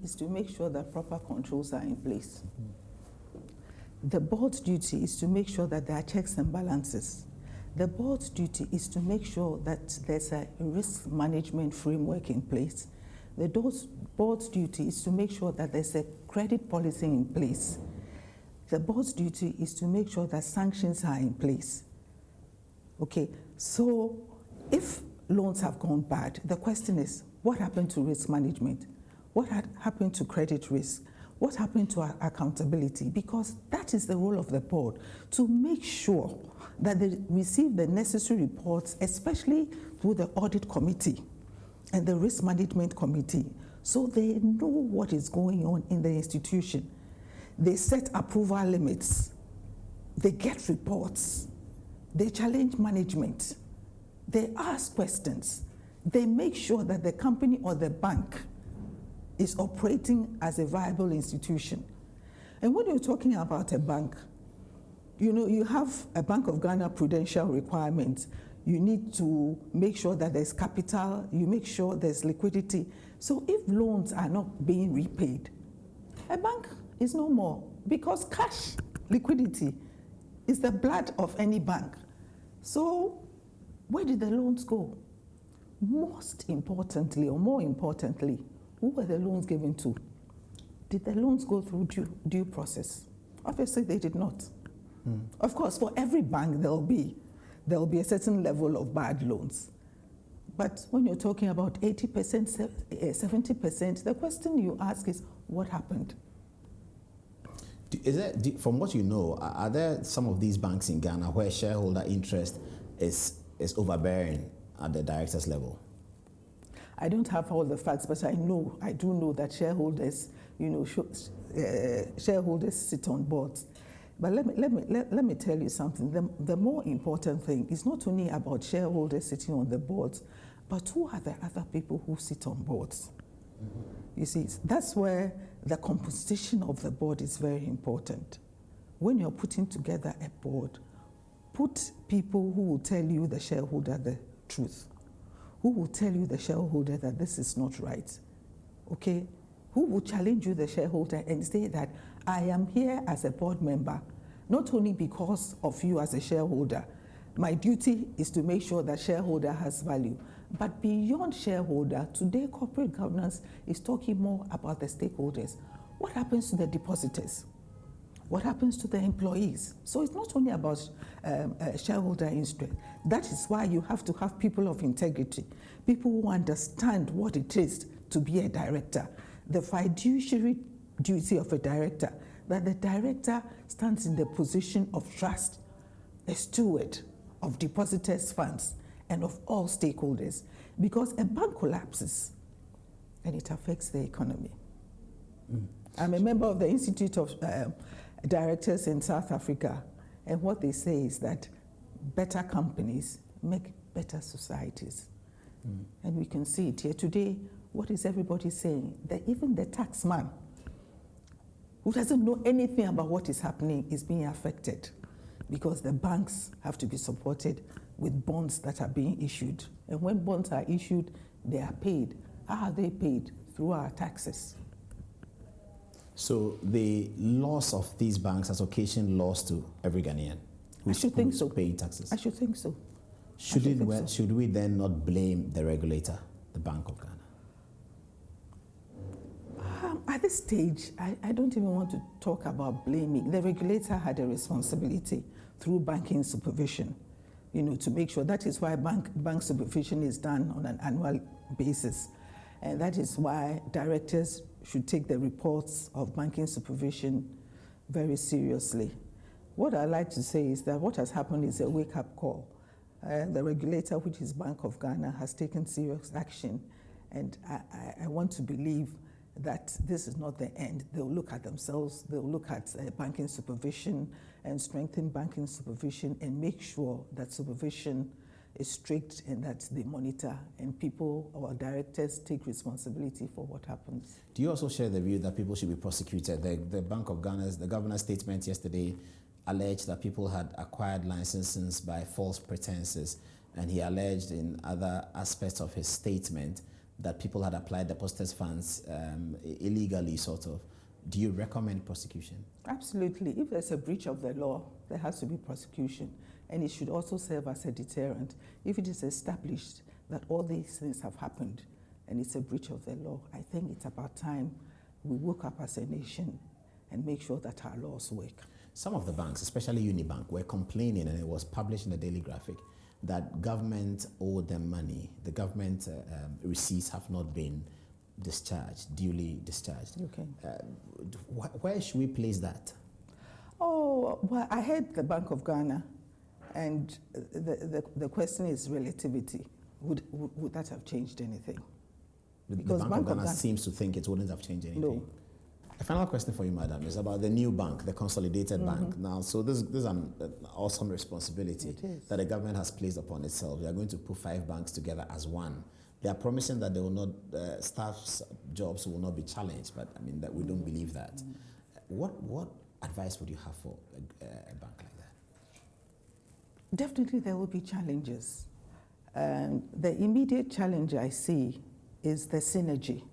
is to make sure that proper controls are in place. The board's duty is to make sure that there are checks and balances. The board's duty is to make sure that there's a risk management framework in place. The board's duty is to make sure that there's a credit policy in place. The board's duty is to make sure that sanctions are in place. Okay, so if loans have gone bad, the question is, what happened to risk management? What had happened to credit risk? What happened to accountability? Because that is the role of the board, to make sure that they receive the necessary reports, especially through the audit committee and the risk management committee, so they know what is going on in the institution. They set approval limits. They get reports. They challenge management. They ask questions. They make sure that the company or the bank is operating as a viable institution. And when you're talking about a bank, you know, you have a Bank of Ghana prudential requirements. You need to make sure that there's capital, you make sure there's liquidity. So if loans are not being repaid, a bank is no more, because cash liquidity is the blood of any bank. So where did the loans go? Most importantly, or more importantly, who were the loans given to? Did the loans go through due process? Obviously, they did not. Of course, for every bank, there will be a certain level of bad loans. But when you're talking about 80%, 70%, the question you ask is, what happened? From what you know, are there some of these banks in Ghana where shareholder interest is overbearing at the directors level? I don't have all the facts, but I do know that shareholders, shareholders sit on boards. But let me tell you something. The more important thing is not only about shareholders sitting on the boards, but who are the other people who sit on boards? You see, that's where the composition of the board is very important. When you're putting together a board, put people who will tell you, the shareholder, the truth. Who will tell you, the shareholder, that this is not right? Okay? Who will challenge you, the shareholder, and say that I am here as a board member, not only because of you as a shareholder. My duty is to make sure that shareholder has value. But beyond shareholder, today corporate governance is talking more about the stakeholders. What happens to the depositors? What happens to the employees? So it's not only about shareholder interest. That is why you have to have people of integrity, people who understand what it is to be a director, the fiduciary duty of a director, that the director stands in the position of trust, a steward of depositors' funds and of all stakeholders, because a bank collapses and it affects the economy. I'm a member of the Institute of Directors in South Africa, and what they say is that better companies make better societies. And we can see it here today. What is everybody saying? That even the taxman, who doesn't know anything about what is happening, is being affected, because the banks have to be supported with bonds that are being issued. And when bonds are issued, they are paid. How are they paid? Through our taxes. So the loss of these banks has occasioned loss to every Ghanaian who's paying taxes? I should think so. Should we then not blame the regulator, the Bank of Ghana? At this stage, I don't even want to talk about blaming. The regulator had a responsibility through banking supervision, to make sure. That is why bank supervision is done on an annual basis. And that is why directors should take the reports of banking supervision very seriously. What I like to say is that what has happened is a wake-up call. The regulator, which is Bank of Ghana, has taken serious action, and I want to believe that this is not the end. They'll look at themselves, they'll look at banking supervision and strengthen banking supervision and make sure that supervision is strict and that they monitor and people or directors take responsibility for what happens. Do you also share the view that people should be prosecuted? The Bank of Ghana's, the governor's statement yesterday alleged that people had acquired licenses by false pretenses, and he alleged in other aspects of his statement that people had applied depositors' funds illegally, sort of. Do you recommend prosecution? Absolutely. If there's a breach of the law, there has to be prosecution, and it should also serve as a deterrent. If it is established that all these things have happened and it's a breach of the law, I think it's about time we woke up as a nation and make sure that our laws work. Some of the banks, especially Unibank, were complaining, and it was published in the Daily Graphic, that government owed them money. The government receipts have not been discharged, duly discharged. Okay. Where should we place that? Oh, well, I heard the Bank of Ghana, and the question is relativity. Would that have changed anything? Because the Bank of Ghana seems to think it wouldn't have changed anything. No. A final question for you, madam, is about the new bank, the consolidated bank. Now, so this is an awesome responsibility that the government has placed upon itself. They are going to put 5 banks together as one. They are promising that they will not, staff's jobs will not be challenged, but I mean that we don't believe that. What advice would you have for a bank like that? Definitely there will be challenges. The immediate challenge I see is the synergy,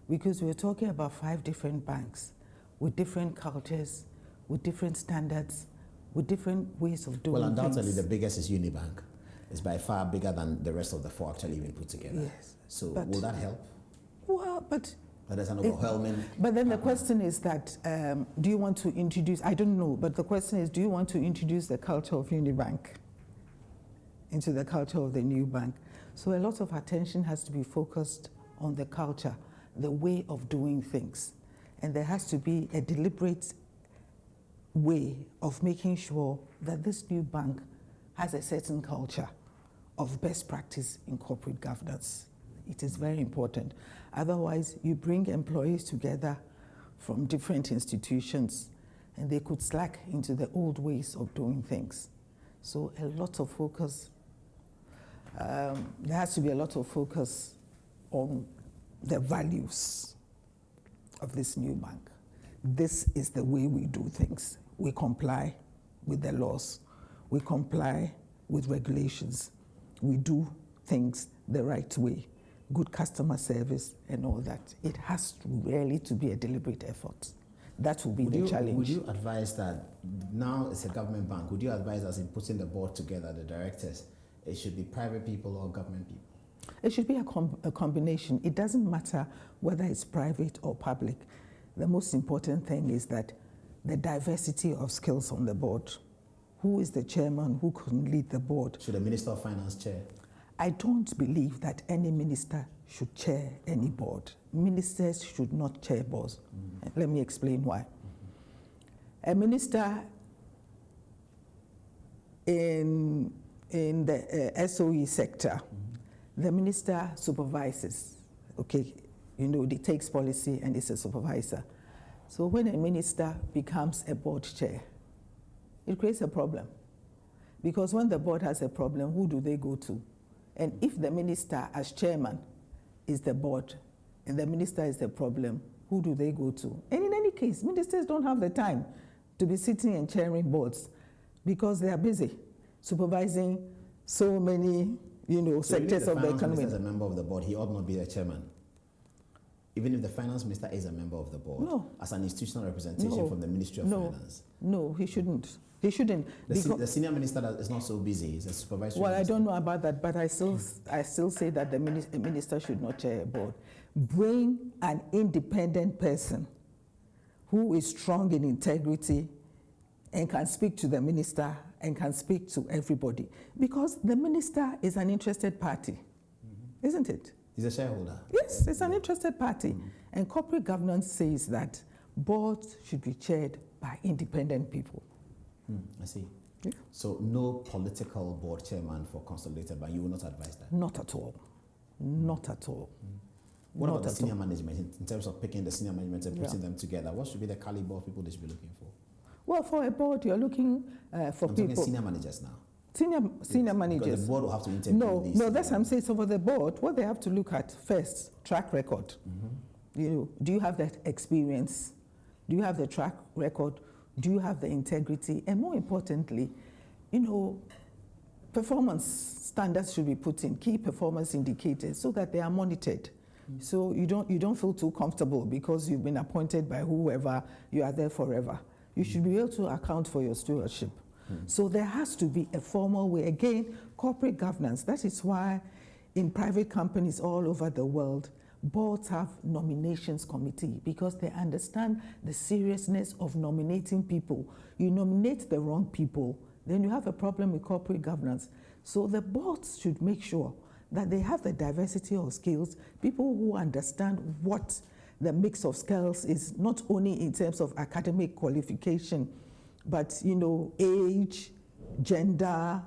because we're talking about 5 different banks with different cultures, with different standards, with different ways of doing things. Well, undoubtedly the biggest is Unibank. It's by far bigger than the rest of the 4 actually even put together. Yes. So will that help? Well, but there's an overwhelming... But then the question is that, do you want to introduce, I don't know, but the question is, do you want to introduce the culture of Unibank into the culture of the new bank? So a lot of attention has to be focused on the culture, the way of doing things. And there has to be a deliberate way of making sure that this new bank has a certain culture of best practice in corporate governance. It is very important. Otherwise, you bring employees together from different institutions and they could slack into the old ways of doing things. So a lot of focus, there has to be a lot of focus on the values of this new bank. This is the way we do things. We comply with the laws. We comply with regulations. We do things the right way. Good customer service and all that. It has really to be a deliberate effort. That will be the challenge. Would you advise that, now it's a government bank, would you advise us in putting the board together, the directors, it should be private people or government people? It should be a combination. It doesn't matter whether it's private or public. The most important thing is that the diversity of skills on the board. Who is the chairman? Who can lead the board? Should the Minister of Finance chair? I don't believe that any minister should chair any board. Ministers should not chair boards. Let me explain why. A minister in the SOE sector, the minister supervises, okay, you know, he takes policy and is a supervisor. So when a minister becomes a board chair, it creates a problem. Because when the board has a problem, who do they go to? And if the minister as chairman is the board and the minister is the problem, who do they go to? And in any case, ministers don't have the time to be sitting and chairing boards because they are busy supervising so many, you know, so sectors of the economy. If the finance minister is a member of the board, he ought not be the chairman. Even if the finance minister is a member of the board, no, as an institutional representation from the Ministry of Finance. No, he shouldn't. He shouldn't. The senior minister that is not so busy is a supervisory Well, minister. I don't know about that, but I still say that the minister should not chair a board. Bring an independent person who is strong in integrity and can speak to the minister and can speak to everybody. Because the minister is an interested party, isn't it? He's a shareholder. Yes, it's an interested party. And corporate governance says that boards should be chaired by independent people. I see. Yeah. So no political board chairman for Consolidated Bank, you will not advise that? Not at all. Not at all. What Not about the at senior all. management, in terms of picking the senior management and putting them together? What should be the caliber of people they should be looking for? Well, for a board, you're looking for I'm people. talking senior managers now. Senior managers. Because the board will have to interview these. No, that's what I'm saying. So for the board, what they have to look at first, track record. Do you have that experience? Do you have the track record? Do you have the integrity? And more importantly, performance standards should be put in, key performance indicators, so that they are monitored. So you don't feel too comfortable because you've been appointed by whoever, you are there forever. You should be able to account for your stewardship. So there has to be a formal way. Again, corporate governance. That is why in private companies all over the world, boards have nominations committee, because they understand the seriousness of nominating people. You nominate the wrong people, then you have a problem with corporate governance. So the boards should make sure that they have the diversity of skills, people who understand what the mix of skills is, not only in terms of academic qualification, but age, gender,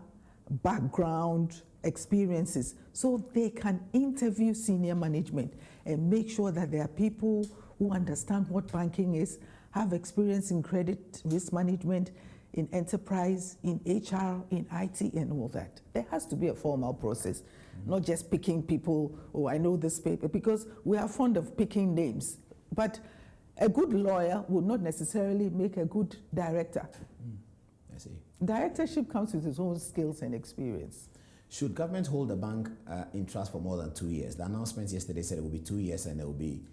background, experiences, so they can interview senior management and make sure that there are people who understand what banking is, have experience in credit risk management, in enterprise, in HR, in IT, and all that. There has to be a formal process, not just picking people, I know this paper, because we are fond of picking names. But a good lawyer would not necessarily make a good director. I see. Directorship comes with its own skills and experience. Should government hold the bank in trust for more than 2 years? The announcement yesterday said it will be 2 years and it will be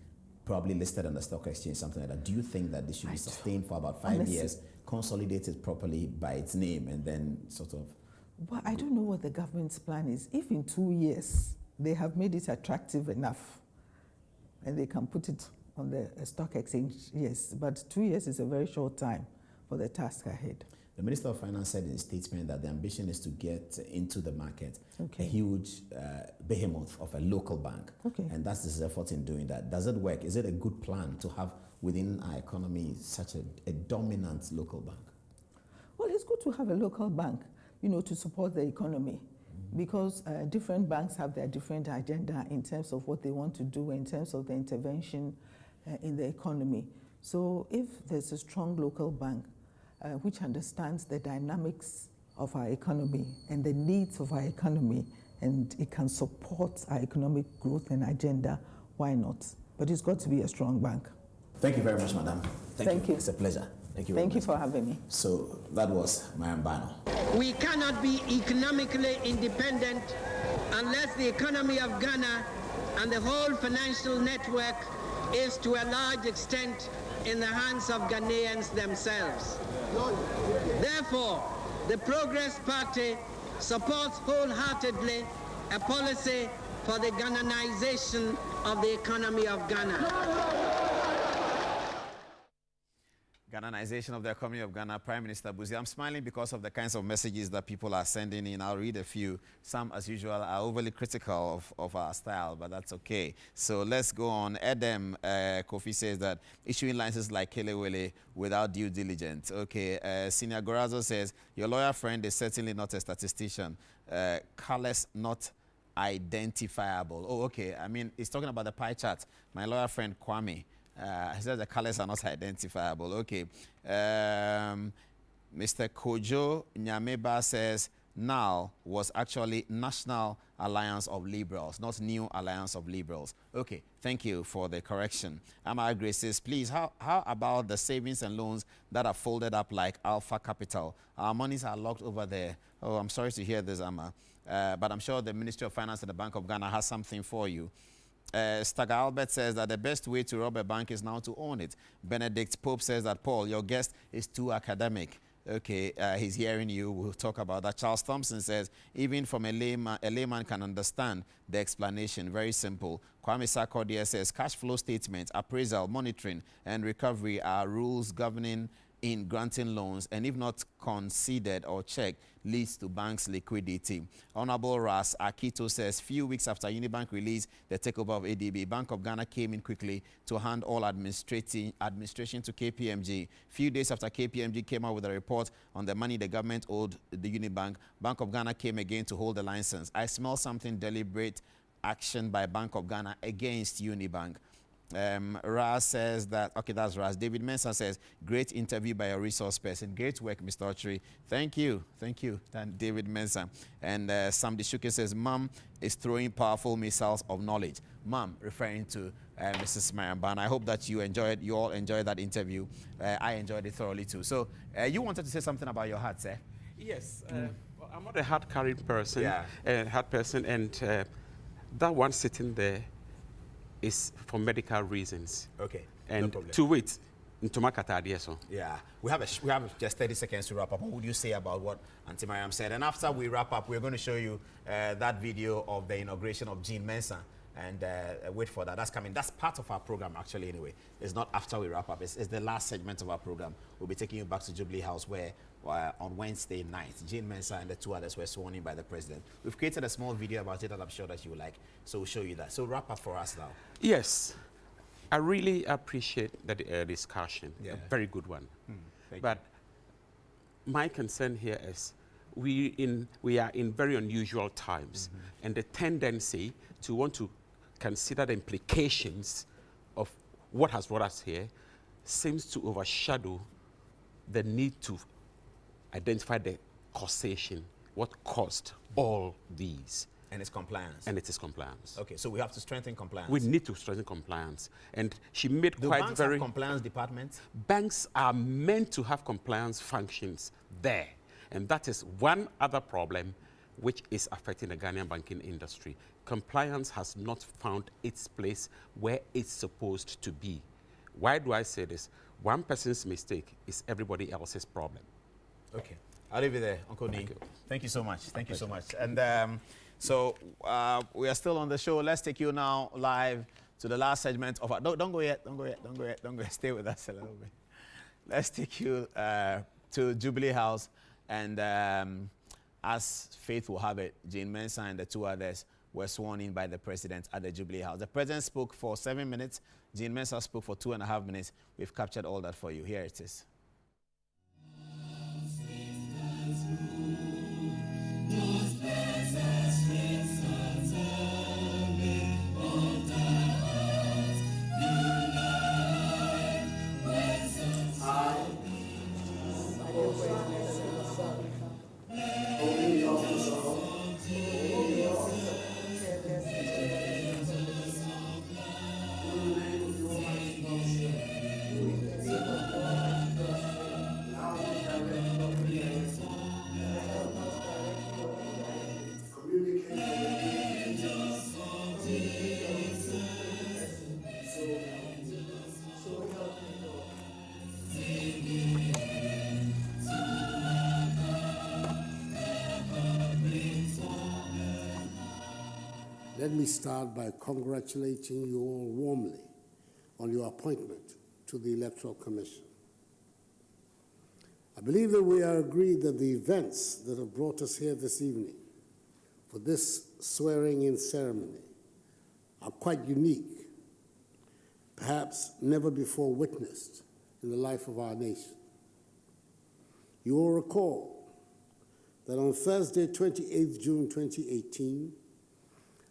probably listed on the stock exchange, something like that. Do you think that this should be sustained for about 5 years, consolidated properly by its name, and then sort of? Well, I don't know what the government's plan is. If in 2 years they have made it attractive enough and they can put it on the stock exchange, yes, but 2 years is a very short time for the task ahead. The Minister of Finance said in a statement that the ambition is to get into the market a huge behemoth of a local bank. And that's his effort in doing that. Does it work? Is it a good plan to have within our economy such a dominant local bank? Well, it's good to have a local bank, to support the economy, because different banks have their different agenda in terms of what they want to do, in terms of the intervention in the economy. So if there's a strong local bank, which understands the dynamics of our economy and the needs of our economy, and it can support our economic growth and agenda, why not? But it's got to be a strong bank. Thank you very much, Madam. Thank you. It's a pleasure. Thank you very much. Thank you for having me. So that was Mariam Bano. We cannot be economically independent unless the economy of Ghana and the whole financial network is to a large extent in the hands of Ghanaians themselves. Therefore, the Progress Party supports wholeheartedly a policy for the Ghananization of the economy of Ghana. Ghananization of the economy of Ghana, Prime Minister Buzi. I'm smiling because of the kinds of messages that people are sending in. I'll read a few. Some, as usual, are overly critical of our style, but that's okay. So let's go on. Edem Kofi says that issuing licenses like Kelewele without due diligence. Okay. Senior Gorazo says, your lawyer friend is certainly not a statistician. Callous, not identifiable. Oh, okay. I mean, he's talking about the pie chart. My lawyer friend Kwame. He says the colors are not identifiable. Okay. Mr. Kojo Nyameba says NAL was actually National Alliance of Liberals, not New Alliance of Liberals. Okay, thank you for the correction. Amma Grace says, please, how about the savings and loans that are folded up like Alpha Capital? Our monies are locked over there. Oh, I'm sorry to hear this, Amma. But I'm sure the Ministry of Finance and the Bank of Ghana has something for you. Staga Albert says that the best way to rob a bank is now to own it. Benedict Pope says that, Paul, your guest is too academic. Okay, he's hearing you. We'll talk about that. Charles Thompson says, even from a layman can understand the explanation. Very simple. Kwame Sarkodie says, cash flow statement, appraisal, monitoring, and recovery are rules governing in granting loans, and if not considered or checked, leads to banks' liquidity. Honorable Ras Akito says, few weeks after Unibank released the takeover of ADB, Bank of Ghana came in quickly to hand all administration to KPMG. Few days after KPMG came out with a report on the money the government owed the Unibank, Bank of Ghana came again to hold the license. I smell something deliberate action by Bank of Ghana against Unibank. Raz says that, okay, that's Raz. David Mensah says, great interview by a resource person. Great work, Mr. Otchere. Thank you, David Mensah. And Sam Dishuke says, Mom is throwing powerful missiles of knowledge. Mom, referring to Mrs. Mayamba. I hope that you all enjoyed that interview. I enjoyed it thoroughly too. So you wanted to say something about your heart, sir? Yes. Well, I'm not a heart-carrying person, Yeah. heart person, and that one sitting there is for medical reasons. Okay. And no problem. to wait, into Makata, so. Yeah, we have just 30 seconds to wrap up. What would you say about what Auntie Mariam said? And after we wrap up, we're going to show you that video of the inauguration of Jean Mensah. And wait for that. That's coming. That's part of our program, actually, anyway. It's not after we wrap up. It's the last segment of our program. We'll be taking you back to Jubilee House, where on Wednesday night, Jean Mensah and the two others were sworn in by the president. We've created a small video about it that I'm sure that you will like. So we'll show you that. So wrap up for us now. Yes. I really appreciate the discussion. Yeah. A very good one. Thank But my concern here is we are in very unusual times, and the tendency to want to consider the implications of what has brought us here seems to overshadow the need to identify the causation, what caused all these. And it's compliance. And it is compliance. Okay, so we have to strengthen compliance. We need to strengthen compliance. And she made Do quite banks very... have compliance departments? Banks are meant to have compliance functions there. And that is one other problem which is affecting the Ghanaian banking industry. Compliance has not found its place where it's supposed to be. Why do I say this? One person's mistake is everybody else's problem. Okay. I'll leave it there, Uncle Nee. Thank you. Thank you so much. Thank you so much. And so we are still on the show. Let's take you now live to the last segment of our... Don't go yet. Don't go yet. Don't go yet. Don't go yet. Stay with us a little bit. Let's take you to Jubilee House. And as faith will have it, Jean Mensah and the two others were sworn in by the president at the Jubilee House. The president spoke for 7 minutes. Jean Mensah spoke for 2.5 minutes. We've captured all that for you. Here it is. Let me start by congratulating you all warmly on your appointment to the Electoral Commission. I believe that we are agreed that the events that have brought us here this evening for this swearing-in ceremony are quite unique, perhaps never before witnessed in the life of our nation. You will recall that on Thursday, 28th June 2018,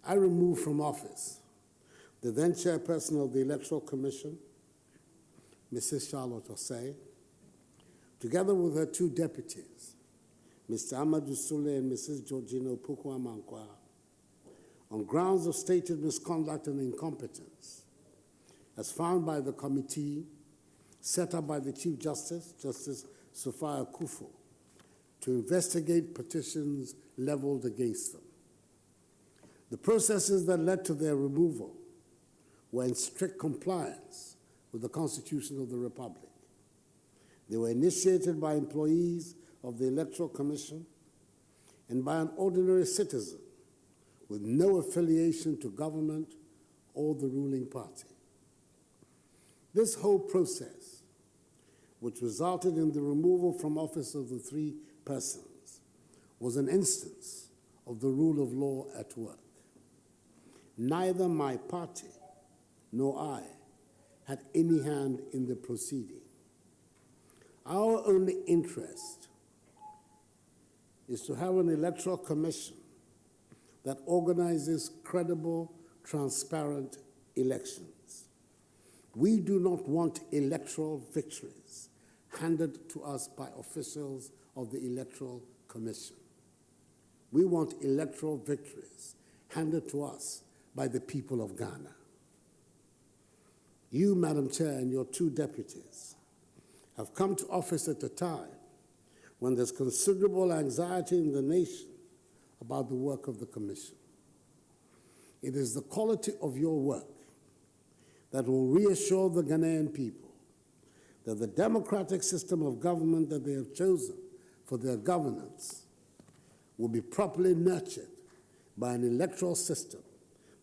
I removed from office the then chairperson of the Electoral Commission, Mrs. Charlotte Osei, together with her two deputies, Mr. Amadou Sule and Mrs. Georgina Opoku-Amankwa, on grounds of stated misconduct and incompetence, as found by the committee set up by the Chief Justice, Justice Sophia Akufo, to investigate petitions leveled against them. The processes that led to their removal were in strict compliance with the Constitution of the Republic. They were initiated by employees of the Electoral Commission and by an ordinary citizen with no affiliation to government or the ruling party. This whole process which resulted in the removal from office of the 3 persons, was an instance of the rule of law at work. Neither my party nor I had any hand in the proceeding. Our only interest is to have an electoral commission that organizes credible, transparent elections. We do not want electoral victories handed to us by officials of the Electoral Commission. We want electoral victories handed to us by the people of Ghana. You, Madam Chair, and your 2 deputies have come to office at a time when there's considerable anxiety in the nation about the work of the Commission. It is the quality of your work that will reassure the Ghanaian people that the democratic system of government that they have chosen for their governance will be properly nurtured by an electoral system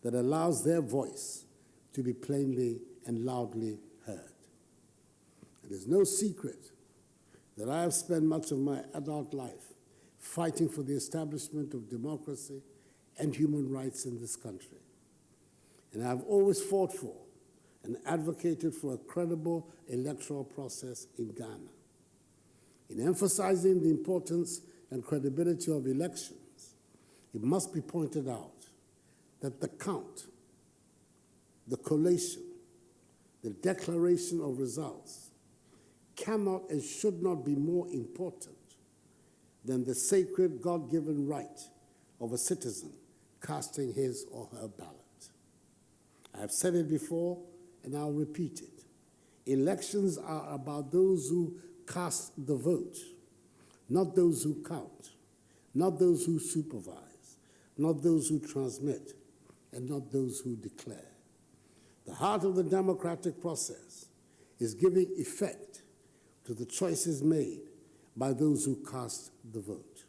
that allows their voice to be plainly and loudly heard. It is no secret that I have spent much of my adult life fighting for the establishment of democracy and human rights in this country. And I have always fought for and advocated for a credible electoral process in Ghana. In emphasizing the importance and credibility of elections, it must be pointed out that the count, the collation, the declaration of results cannot and should not be more important than the sacred God-given right of a citizen casting his or her ballot. I have said it before, and I'll repeat it. Elections are about those who cast the vote, not those who count, not those who supervise, not those who transmit, and not those who declare. The heart of the democratic process is giving effect to the choices made by those who cast the vote.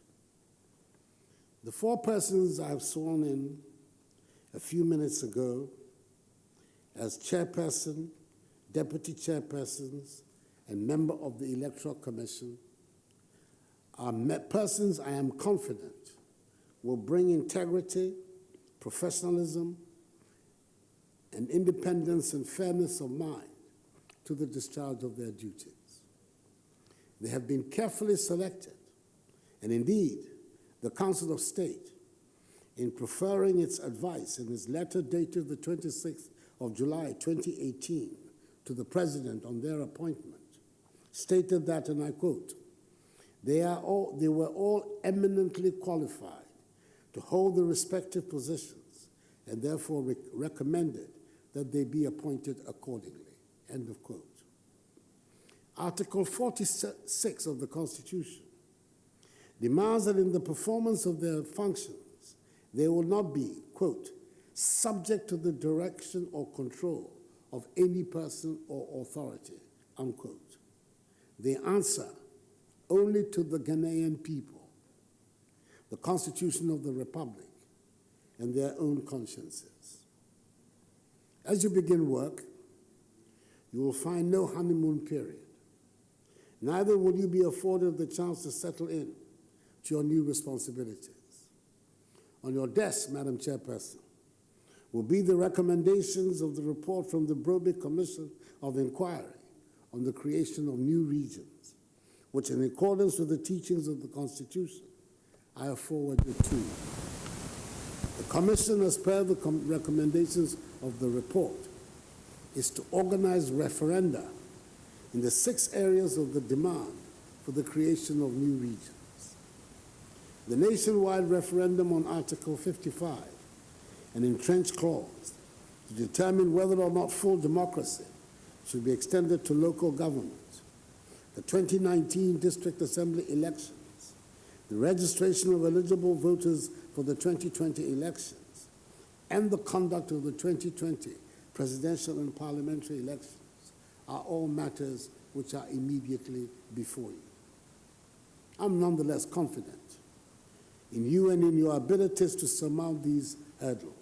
The 4 persons I have sworn in a few minutes ago as chairperson, deputy chairpersons, and member of the Electoral Commission are persons I am confident will bring integrity, professionalism, and independence and fairness of mind to the discharge of their duties. They have been carefully selected, and indeed, the Council of State, in preferring its advice in its letter dated the 26th of July 2018 to the President on their appointment, stated that, and I quote, they were all eminently qualified to hold the respective positions and therefore recommended that they be appointed accordingly, end of quote. Article 46 of the Constitution demands that in the performance of their functions, they will not be, quote, subject to the direction or control of any person or authority, unquote. They answer only to the Ghanaian people, the Constitution of the Republic, and their own consciences. As you begin work, you will find no honeymoon period. Neither will you be afforded the chance to settle in to your new responsibilities. On your desk, Madam Chairperson, will be the recommendations of the report from the Broby Commission of Inquiry on the creation of new regions, which in accordance with the teachings of the Constitution, I have forwarded to you. The Commission, as per the recommendations of the report, is to organize referenda in the 6 areas of the demand for the creation of new regions. The nationwide referendum on Article 55, an entrenched clause to determine whether or not full democracy should be extended to local government, the 2019 District Assembly elections, the registration of eligible voters for the 2020 elections, and the conduct of the 2020 presidential and parliamentary elections are all matters which are immediately before you. I'm nonetheless confident in you and in your abilities to surmount these hurdles.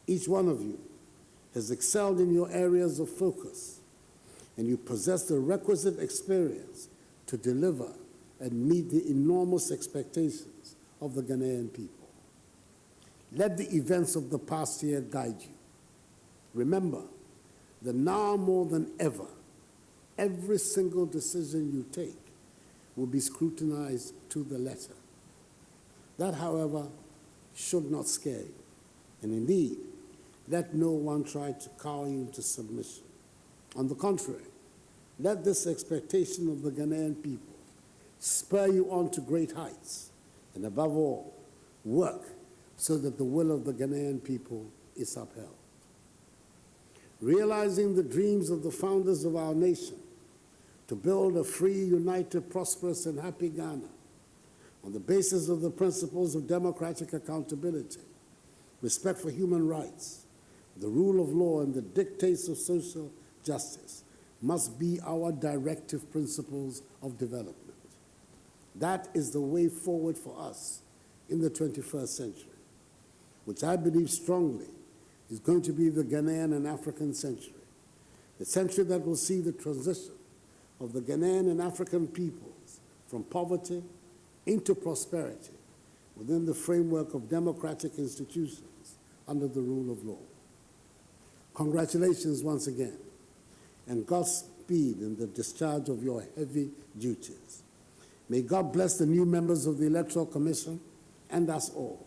Each one of you has excelled in your areas of focus and you possess the requisite experience to deliver and meet the enormous expectations of the Ghanaian people. Let the events of the past year guide you. Remember that now more than ever, every single decision you take will be scrutinized to the letter. That, however, should not scare you. And indeed, let no one try to cower you into submission. On the contrary, let this expectation of the Ghanaian people spur you on to great heights, and above all, work so that the will of the Ghanaian people is upheld. Realizing the dreams of the founders of our nation to build a free, united, prosperous, and happy Ghana on the basis of the principles of democratic accountability, respect for human rights, the rule of law, and the dictates of social justice must be our directive principles of development. That is the way forward for us in the 21st century, which I believe strongly is going to be the Ghanaian and African century, the century that will see the transition of the Ghanaian and African peoples from poverty into prosperity within the framework of democratic institutions under the rule of law. Congratulations once again, and Godspeed in the discharge of your heavy duties. May God bless the new members of the Electoral Commission and us all,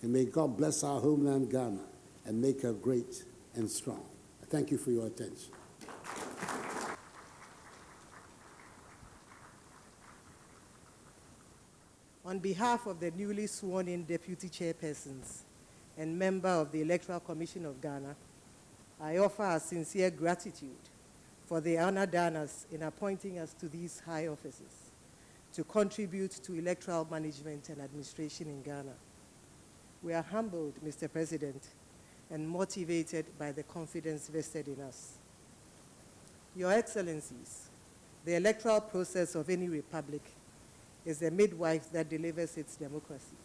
and may God bless our homeland Ghana and make her great and strong. Thank you for your attention. On behalf of the newly sworn-in deputy chairpersons and member of the Electoral Commission of Ghana, I offer our sincere gratitude for the honor done us in appointing us to these high offices to contribute to electoral management and administration in Ghana. We are humbled, Mr. President, and motivated by the confidence vested in us. Your Excellencies, the electoral process of any republic is the midwife that delivers its democracy.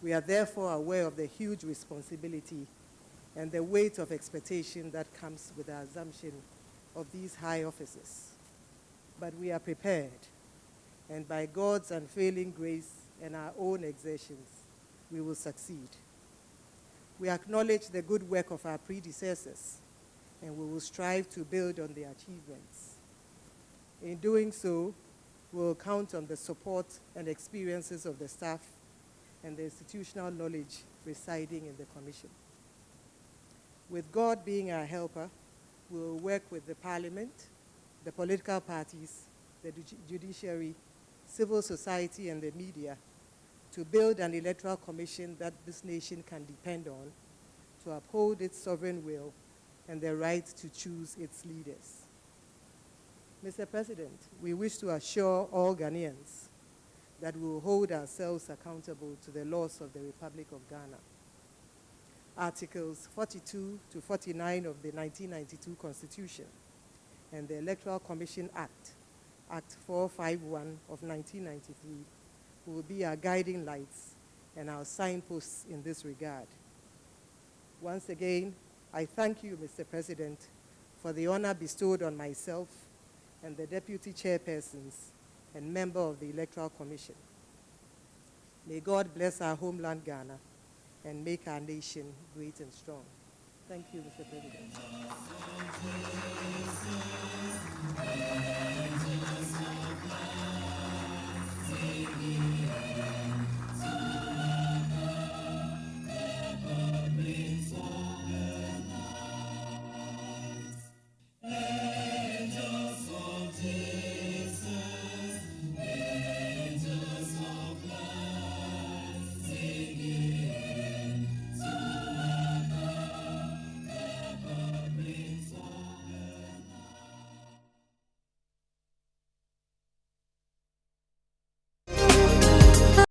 We are therefore aware of the huge responsibility and the weight of expectation that comes with the assumption of these high offices. But we are prepared, and by God's unfailing grace and our own exertions, we will succeed. We acknowledge the good work of our predecessors, and we will strive to build on their achievements. In doing so, we will count on the support and experiences of the staff and the institutional knowledge residing in the Commission. With God being our helper, we will work with the Parliament, the political parties, the judiciary, civil society, and the media to build an electoral commission that this nation can depend on to uphold its sovereign will and the right to choose its leaders. Mr. President, we wish to assure all Ghanaians that we will hold ourselves accountable to the laws of the Republic of Ghana. Articles 42 to 49 of the 1992 Constitution and the Electoral Commission Act, Act 451 of 1993, will be our guiding lights and our signposts in this regard. Once again, I thank you, Mr. President, for the honor bestowed on myself and the deputy chairpersons and member of the Electoral Commission. May God bless our homeland Ghana and make our nation great and strong. Thank you, Mr. President.